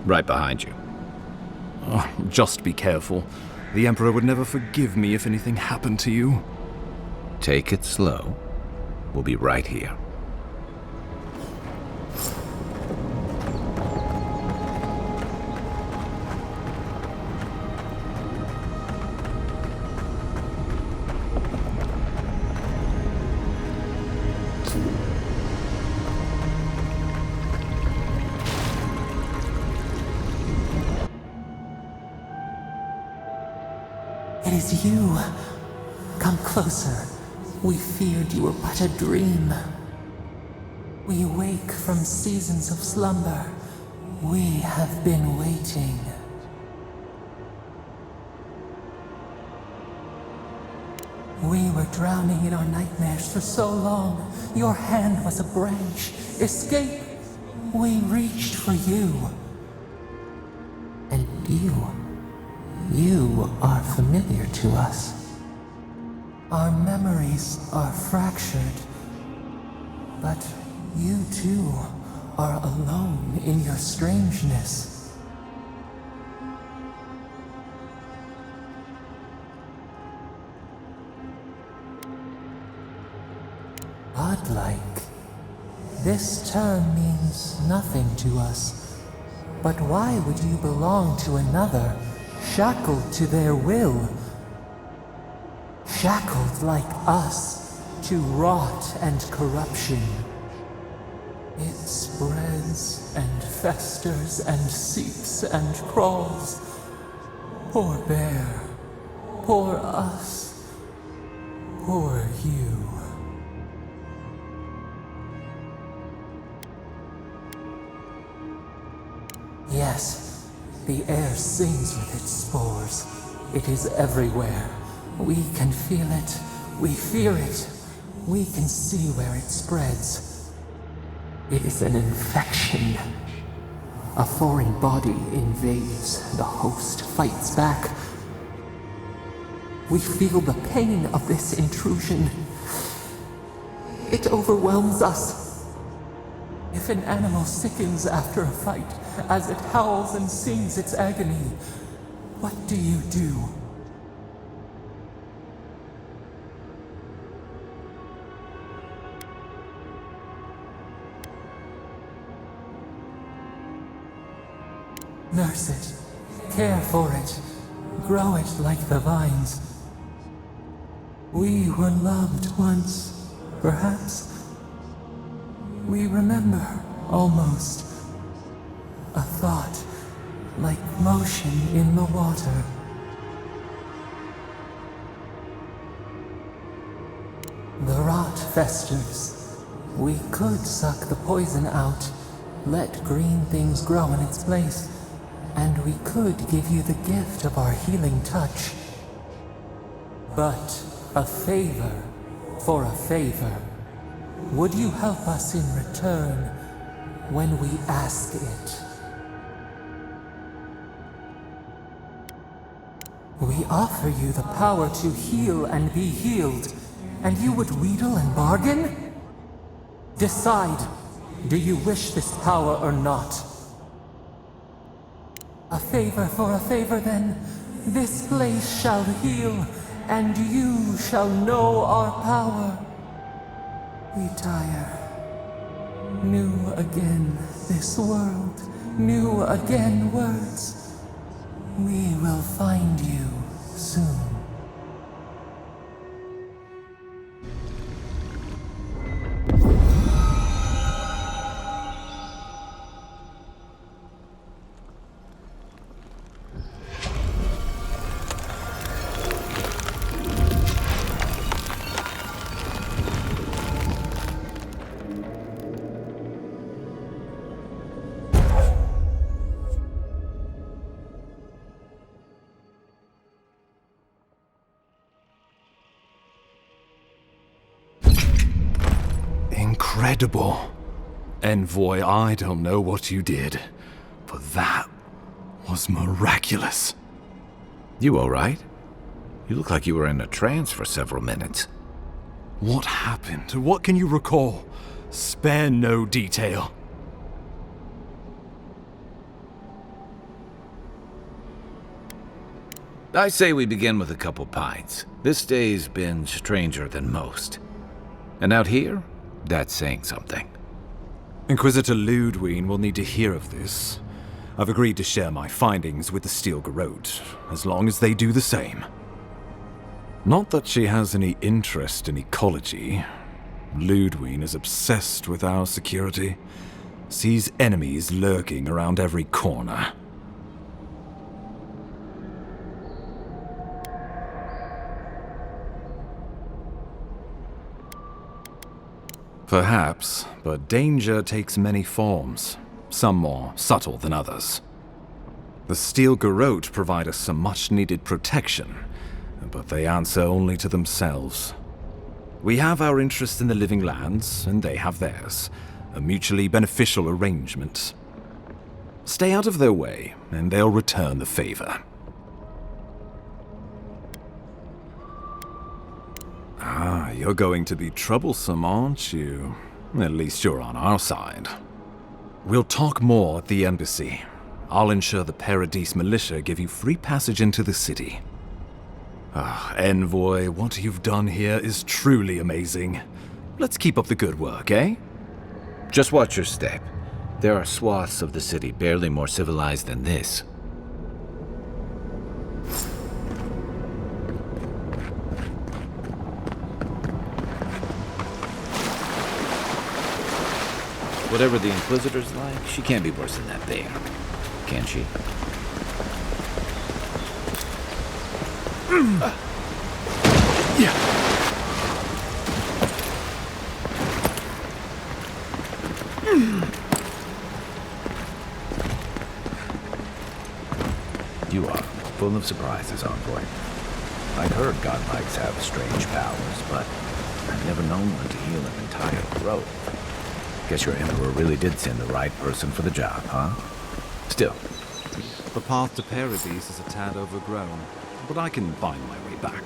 Right behind you. Oh, just be careful. The Emperor would never forgive me if anything happened to you. Take it slow. We'll be right here. It is you. Come closer. We feared you were but a dream. We wake from seasons of slumber. We have been waiting. We were drowning in our nightmares for so long. Your hand was a branch. Escape! We reached for you. And you are familiar to us. Our memories are fractured, but you too are alone in your strangeness. Godlike. This term means nothing to us. But why would you belong to another, shackled to their will? Shackled like us to rot and corruption. It spreads and festers and seeps and crawls. Poor bear. Poor us. Poor you. Yes, the air sings with its spores. It is everywhere. We can feel it. We fear it. We can see where it spreads. It is an infection. A foreign body invades. The host fights back. We feel the pain of this intrusion. It overwhelms us. If an animal sickens after a fight, as it howls and sings its agony, what do you do? Nurse it, care for it, grow it like the vines. We were loved once, perhaps. We remember, almost. A thought, like motion in the water. The rot festers. We could suck the poison out, let green things grow in its place, and we could give you the gift of our healing touch. But a favor for a favor. Would you help us in return when we ask it? We offer you the power to heal and be healed, and you would wheedle and bargain? Decide, do you wish this power or not? A favor for a favor then. This place shall heal, and you shall know our power. We tire. New again this world, new again words. We will find you soon. Incredible. Envoy, I don't know what you did, but that was miraculous. You all right? You look like you were in a trance for several minutes. What happened? What can you recall? Spare no detail. I say we begin with a couple pints. This day's been stranger than most. And out here, that's saying something. Inquisitor Ludwig will need to hear of this. I've agreed to share my findings with the Steel Garrote, as long as they do the same. Not that she has any interest in ecology. Ludwig is obsessed with our security, sees enemies lurking around every corner. Perhaps, but danger takes many forms, some more subtle than others. The Steel Garrote provide us some much-needed protection, but they answer only to themselves. We have our interest in the living lands, and they have theirs, a mutually beneficial arrangement. Stay out of their way, and they'll return the favor. Ah, you're going to be troublesome, aren't you? At least you're on our side. We'll talk more at the embassy. I'll ensure the Paradise militia give you free passage into the city. Ah, Envoy, what you've done here is truly amazing. Let's keep up the good work, eh? Just watch your step. There are swaths of the city barely more civilized than this. Whatever the Inquisitor's like, she can't be worse than that bear. Can she? Yeah. you are, full of surprises, Envoy. I'd heard godlikes have strange powers, but I've never known one to heal an entire grove. Guess your Emperor really did send the right person for the job, huh? Still. The path to Paradise is a tad overgrown, but I can find my way back.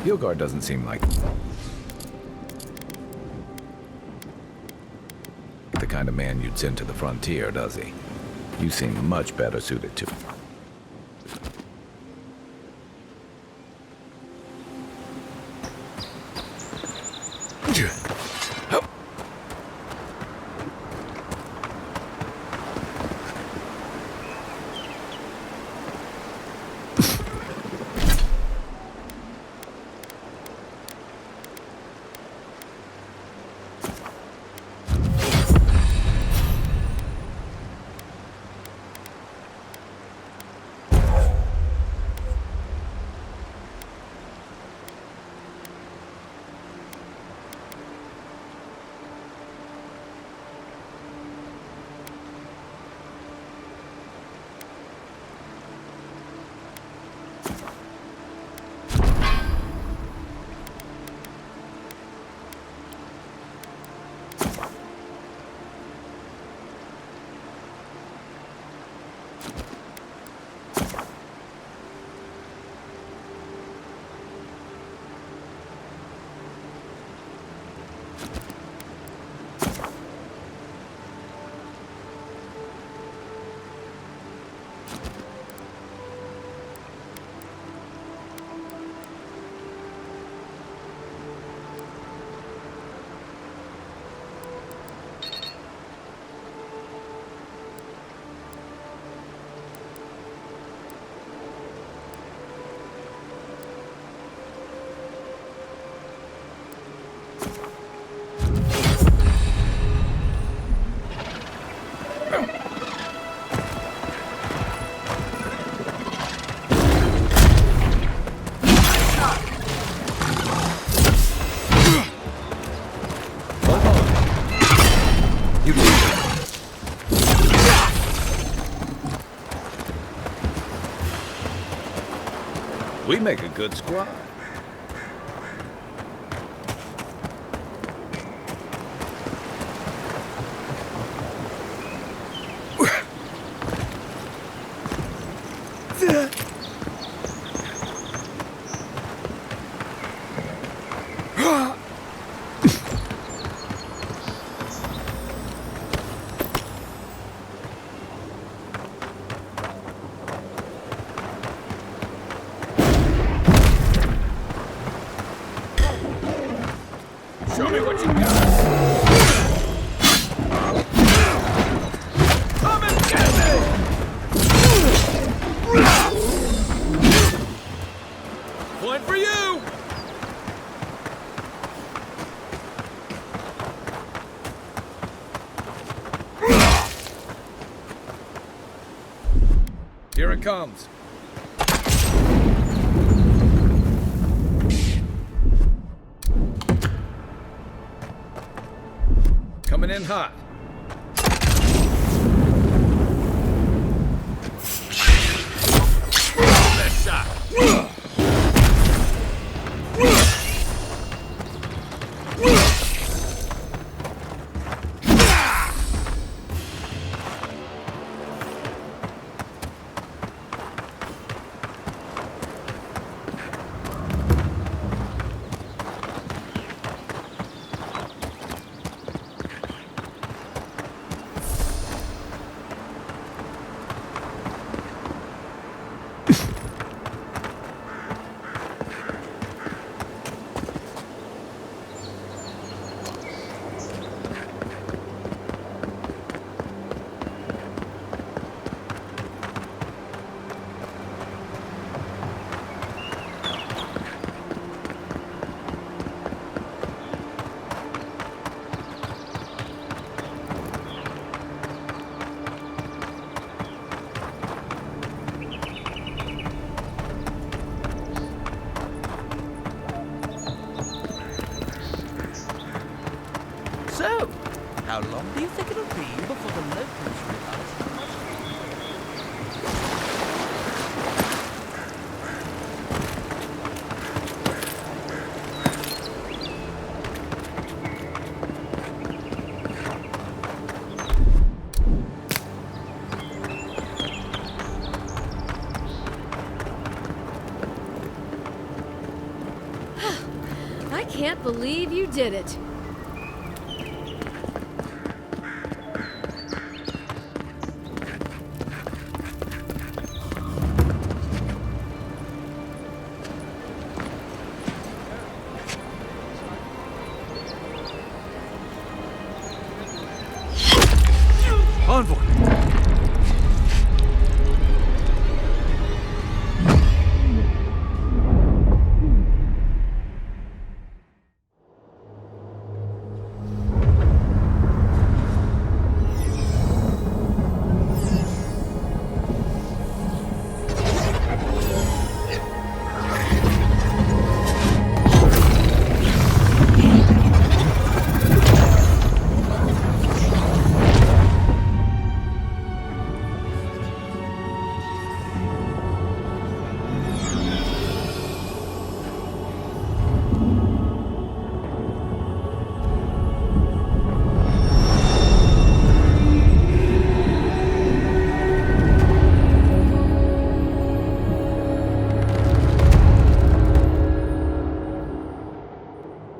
Yilgar doesn't seem like the kind of man you'd send to the frontier, does he? You seem much better suited to it. We make a good squad. Show me what you got. Come and get me! Point for you! Here it comes. Coming in hot. Next shot. long do you think it'll be before the locals realize how much... I can't believe you did it. Envoy!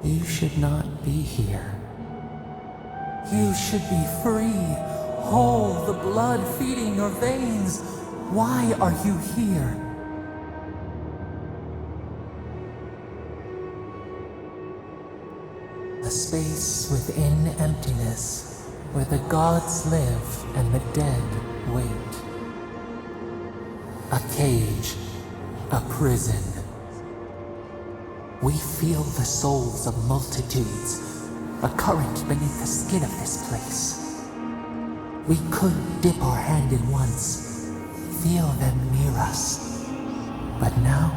You should not be here. You should be free, whole, the blood feeding your veins. Why are you here? A space within emptiness, where the gods live and the dead wait. A cage, a prison. We feel the souls of multitudes, a current beneath the skin of this place. We could dip our hand in once, feel them near us. But now,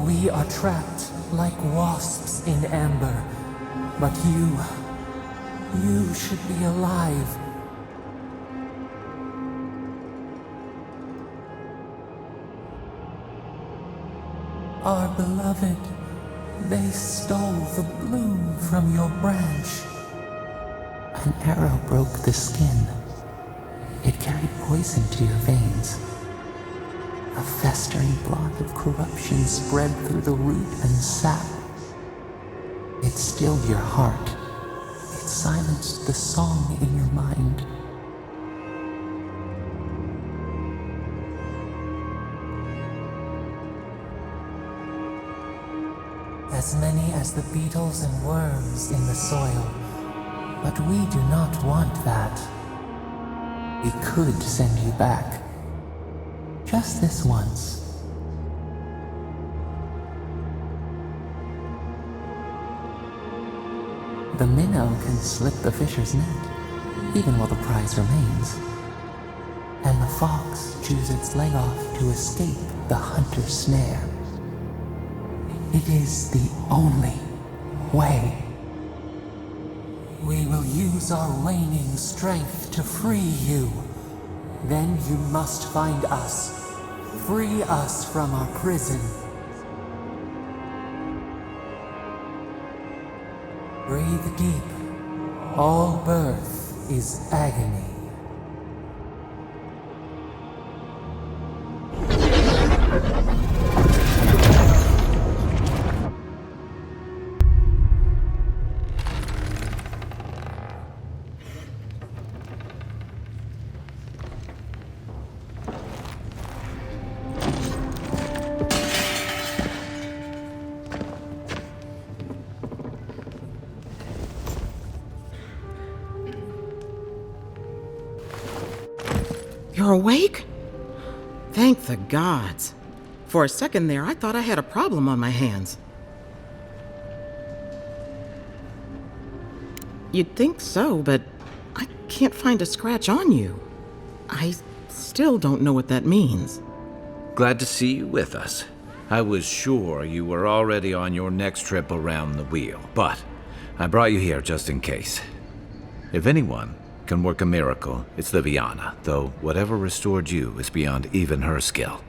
we are trapped like wasps in amber. But you should be alive. Our beloved, they stole the bloom from your branch. An arrow broke the skin. It carried poison to your veins. A festering blot of corruption spread through the root and sap. It stilled your heart. It silenced the song in your mind. As many as the beetles and worms in the soil. But we do not want that. We could send you back. Just this once. The minnow can slip the fisher's net, even while the prize remains. And the fox chews its leg off to escape the hunter's snare. It is the only way. We will use our waning strength to free you. Then you must find us. Free us from our prison. Breathe deep. All birth is agony. You're awake? Thank the gods. For a second there, I thought I had a problem on my hands. You'd think so, but I can't find a scratch on you. I still don't know what that means. Glad to see you with us. I was sure you were already on your next trip around the wheel, but I brought you here just in case. If anyone can work a miracle, it's Liviana, though whatever restored you is beyond even her skill.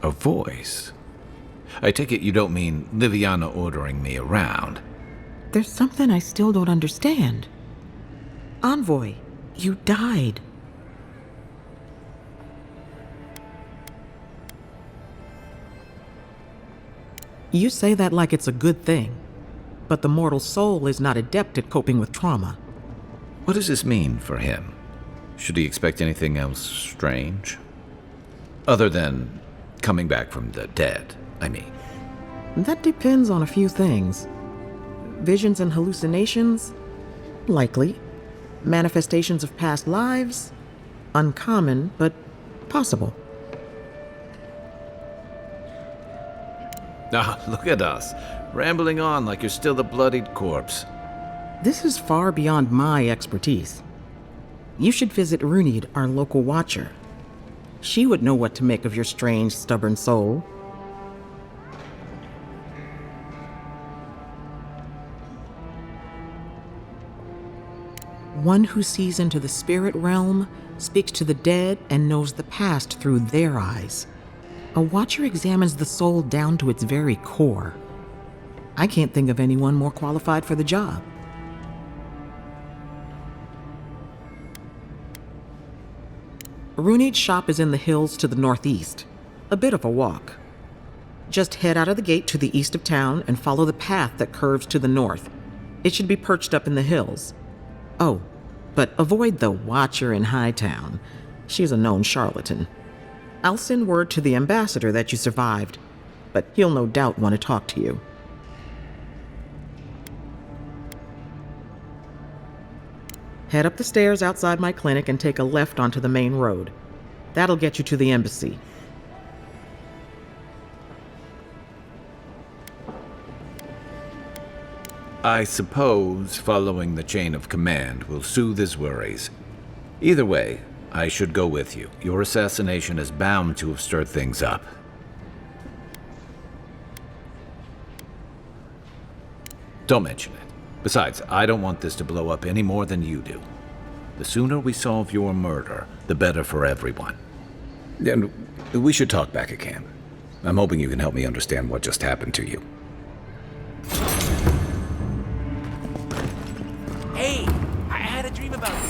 A voice? I take it you don't mean Liviana ordering me around. There's something I still don't understand. Envoy, you died. You say that like it's a good thing, but the mortal soul is not adept at coping with trauma. What does this mean for him? Should he expect anything else strange? Other than coming back from the dead, I mean. That depends on a few things. Visions and hallucinations? Likely. Manifestations of past lives? Uncommon, but possible. Ah, look at us, rambling on like you're still the bloodied corpse. This is far beyond my expertise. You should visit Runid, our local watcher. She would know what to make of your strange, stubborn soul. One who sees into the spirit realm, speaks to the dead, and knows the past through their eyes. A watcher examines the soul down to its very core. I can't think of anyone more qualified for the job. Runid's shop is in the hills to the northeast. A bit of a walk. Just head out of the gate to the east of town and follow the path that curves to the north. It should be perched up in the hills. Oh, but avoid the watcher in Hightown. She's a known charlatan. I'll send word to the ambassador that you survived, but he'll no doubt want to talk to you. Head up the stairs outside my clinic and take a left onto the main road. That'll get you to the embassy. I suppose following the chain of command will soothe his worries. Either way, I should go with you. Your assassination is bound to have stirred things up. Don't mention it. Besides, I don't want this to blow up any more than you do. The sooner we solve your murder, the better for everyone. And we should talk back at camp. I'm hoping you can help me understand what just happened to you. Hey, I had a dream about you.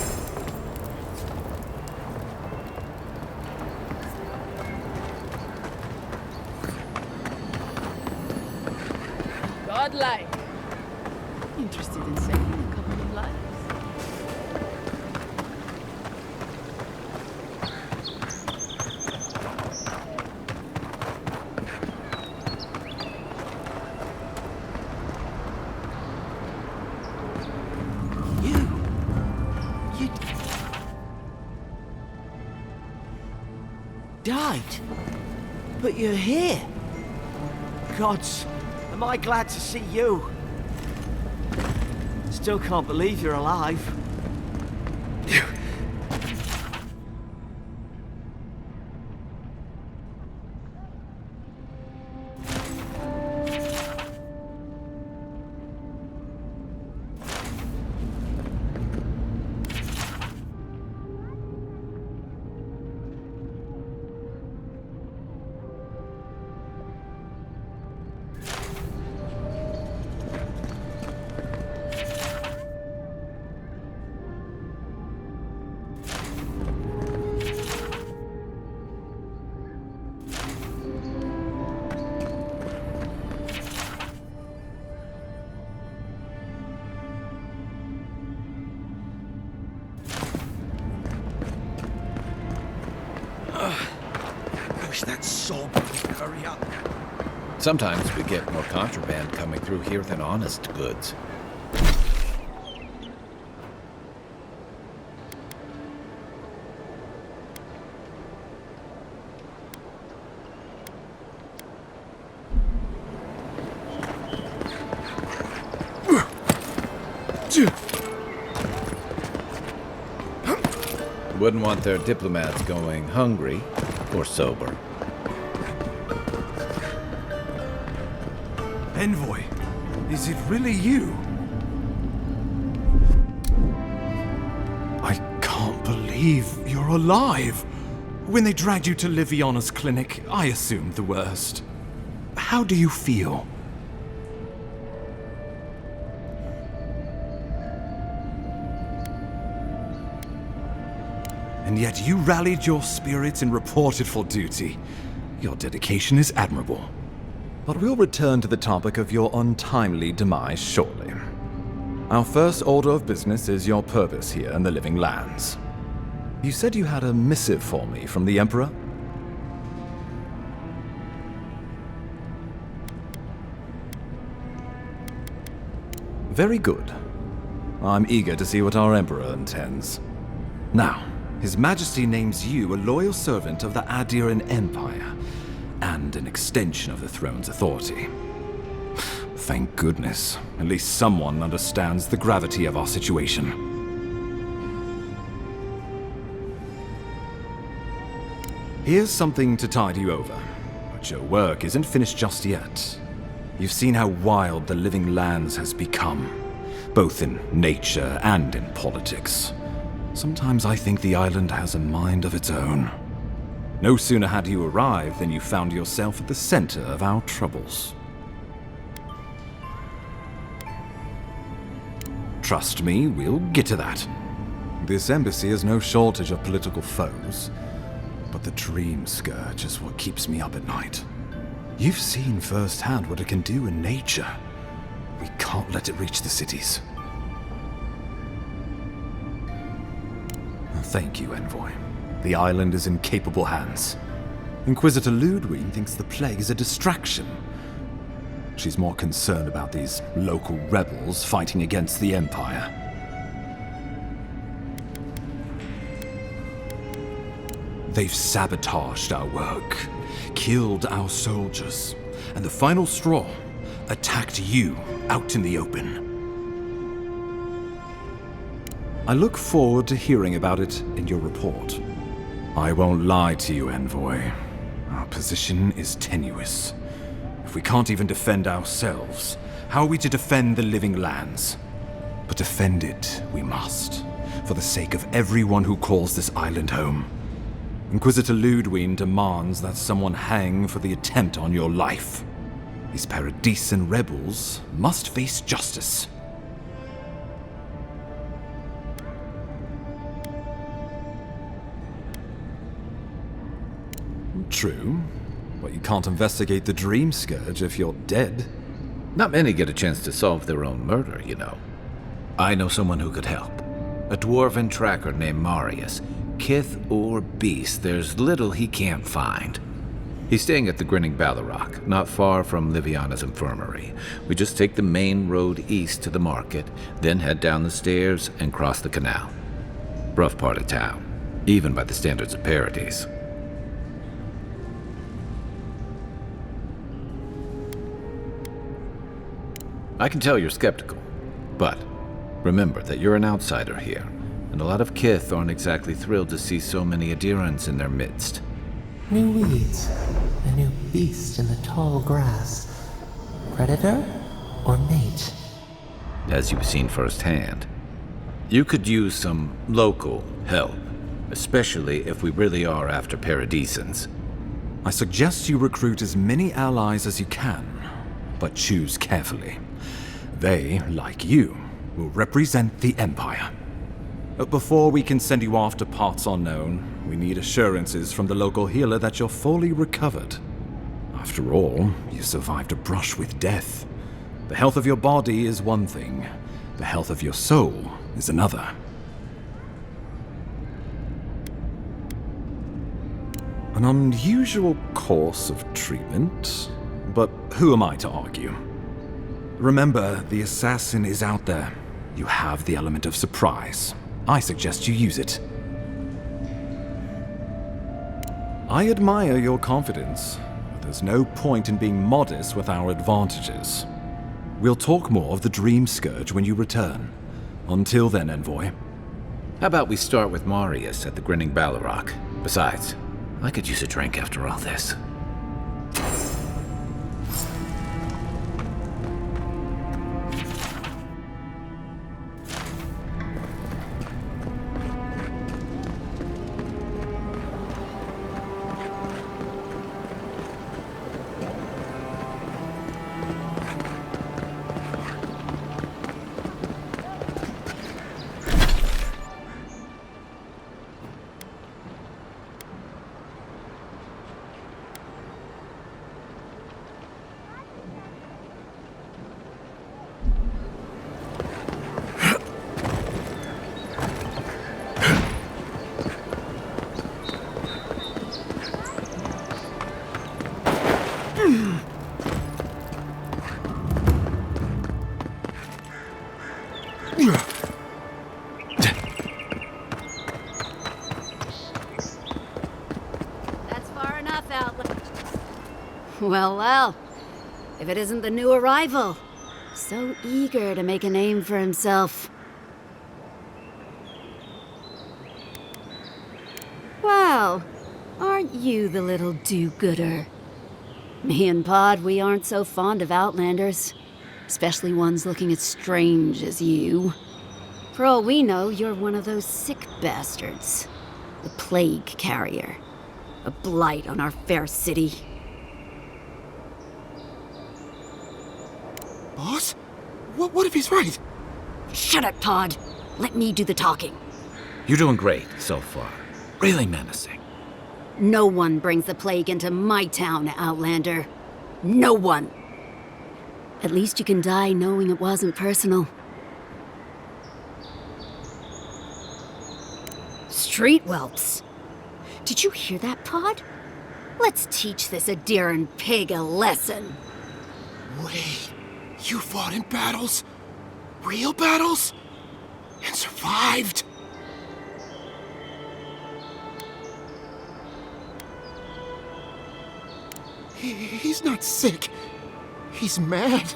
Godlike. Interested in saving a couple of lives? You died, but you're here. Gods, am I glad to see you. Still can't believe you're alive. That soul would hurry up. Sometimes we get more contraband coming through here than honest goods. Wouldn't want their diplomats going hungry or sober. Envoy, Is it really you? I can't believe you're alive. When they dragged you to Liviona's clinic, I assumed the worst. How do you feel? And yet you rallied your spirits and reported for duty. Your dedication is admirable. But we'll return to the topic of your untimely demise shortly. Our first order of business is your purpose here in the Living Lands. You said you had a missive for me from the Emperor? Very good. I'm eager to see what our Emperor intends. Now, His Majesty names you a loyal servant of the Adiran Empire, and an extension of the throne's authority. Thank goodness. At least someone understands the gravity of our situation. Here's something to tide you over, but your work isn't finished just yet. You've seen how wild the Living Lands has become, both in nature and in politics. Sometimes I think the island has a mind of its own. No sooner had you arrived than you found yourself at the center of our troubles. Trust me, we'll get to that. This embassy has no shortage of political foes, but the Dream Scourge is what keeps me up at night. You've seen firsthand what it can do in nature. We can't let it reach the cities. Thank you, Envoy. The island is in capable hands. Inquisitor Ludwig thinks the plague is a distraction. She's more concerned about these local rebels fighting against the Empire. They've sabotaged our work, killed our soldiers, and the final straw, attacked you out in the open. I look forward to hearing about it in your report. I won't lie to you, Envoy. Our position is tenuous. If we can't even defend ourselves, how are we to defend the Living Lands? But defend it we must, for the sake of everyone who calls this island home. Inquisitor Ludwig demands that someone hang for the attempt on your life. These Paradisian rebels must face justice. True, but you can't investigate the Dream Scourge if you're dead. Not many get a chance to solve their own murder, you know. I know someone who could help. A dwarven tracker named Marius. Kith or beast, there's little he can't find. He's staying at the Grinning Ballarrock, not far from Liviona's infirmary. We just take the main road east to the market, then head down the stairs and cross the canal. Rough part of town, even by the standards of Paradise. I can tell you're skeptical, but remember that you're an outsider here, and a lot of Kith aren't exactly thrilled to see so many Adirans in their midst. New weeds, a new beast in the tall grass. Predator or mate? As you've seen firsthand. You could use some local help, especially if we really are after Paradisans. I suggest you recruit as many allies as you can, but choose carefully. They, like you, will represent the Empire. But before we can send you off to parts unknown, we need assurances from the local healer that you're fully recovered. After all, you survived a brush with death. The health of your body is one thing, the health of your soul is another. An unusual course of treatment, but who am I to argue? Remember, the assassin is out there. You have the element of surprise. I suggest you use it. I admire your confidence, but there's no point in being modest with our advantages. We'll talk more of the Dream Scourge when you return. Until then, Envoy. How about we start with Marius at the Grinning Ballarrock? Besides, I could use a drink after all this. That's far enough, Outlander. Well, well. If it isn't the new arrival. So eager to make a name for himself. Well, aren't you the little do-gooder? Me and Pod, we aren't so fond of Outlanders. Especially ones looking as strange as you. For all we know, you're one of those sick bastards. The plague carrier. A blight on our fair city. Boss? What if he's right? Shut it, Pod. Let me do the talking. You're doing great so far. Really menacing. No one brings the plague into my town, Outlander. No one. At least you can die knowing it wasn't personal. Street whelps. Did you hear that, Pod? Let's teach this Adiran pig a lesson. Wait, you fought in battles? Real battles? And survived? He's not sick. He's mad.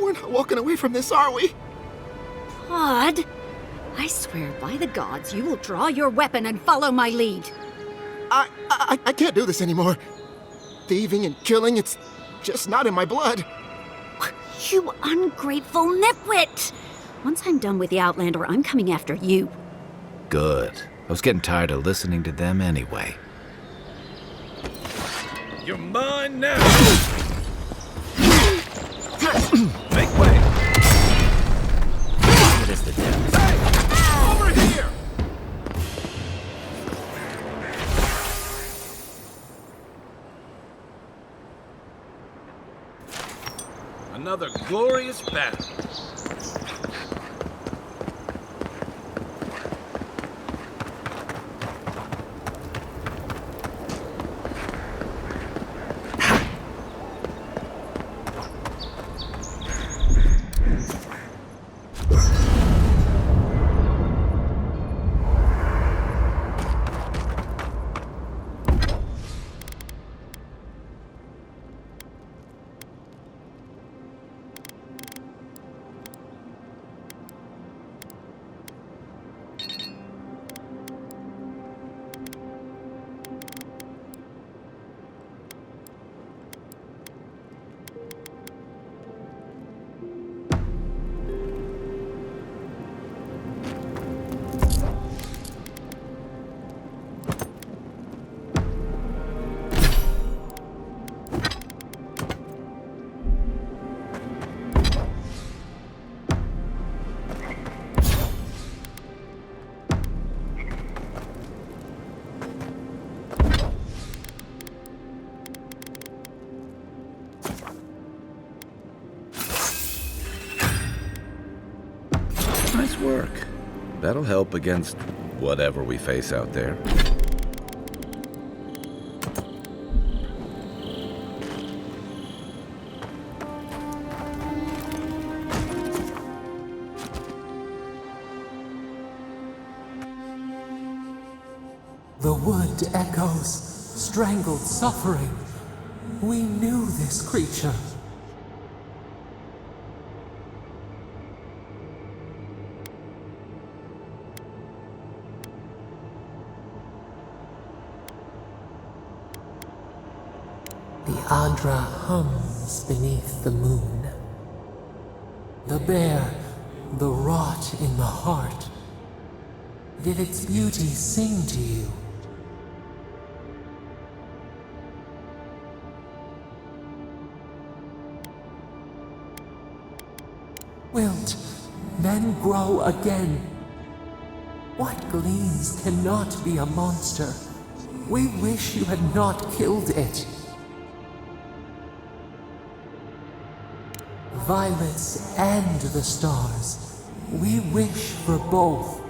We're not walking away from this, are we? Pod, I swear by the gods you will draw your weapon and follow my lead. I can't do this anymore. Thieving and killing, it's just not in my blood. You ungrateful nitwit! Once I'm done with the Outlander, I'm coming after you. Good. I was getting tired of listening to them anyway. You're mine now! Make way! What is the damage? Hey! Over here! Another glorious battle. Nice work. That'll help against whatever we face out there. The wood echoes, strangled suffering. We knew this creature. The Adra hums beneath the moon. The bear, the rot in the heart. Did its beauty sing to you? Wilt men grow again? What gleams cannot be a monster? We wish you had not killed it. Violets and the stars. We wish for both.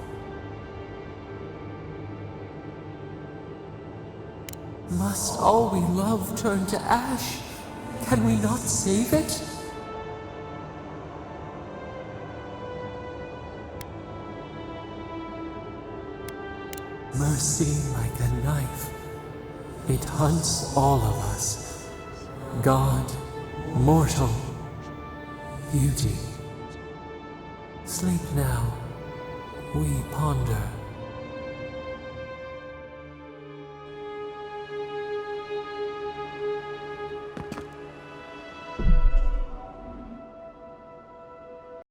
Must all we love turn to ash? Can we not save it? Mercy like a knife. It hunts all of us. God, mortal, beauty. Sleep now. We ponder.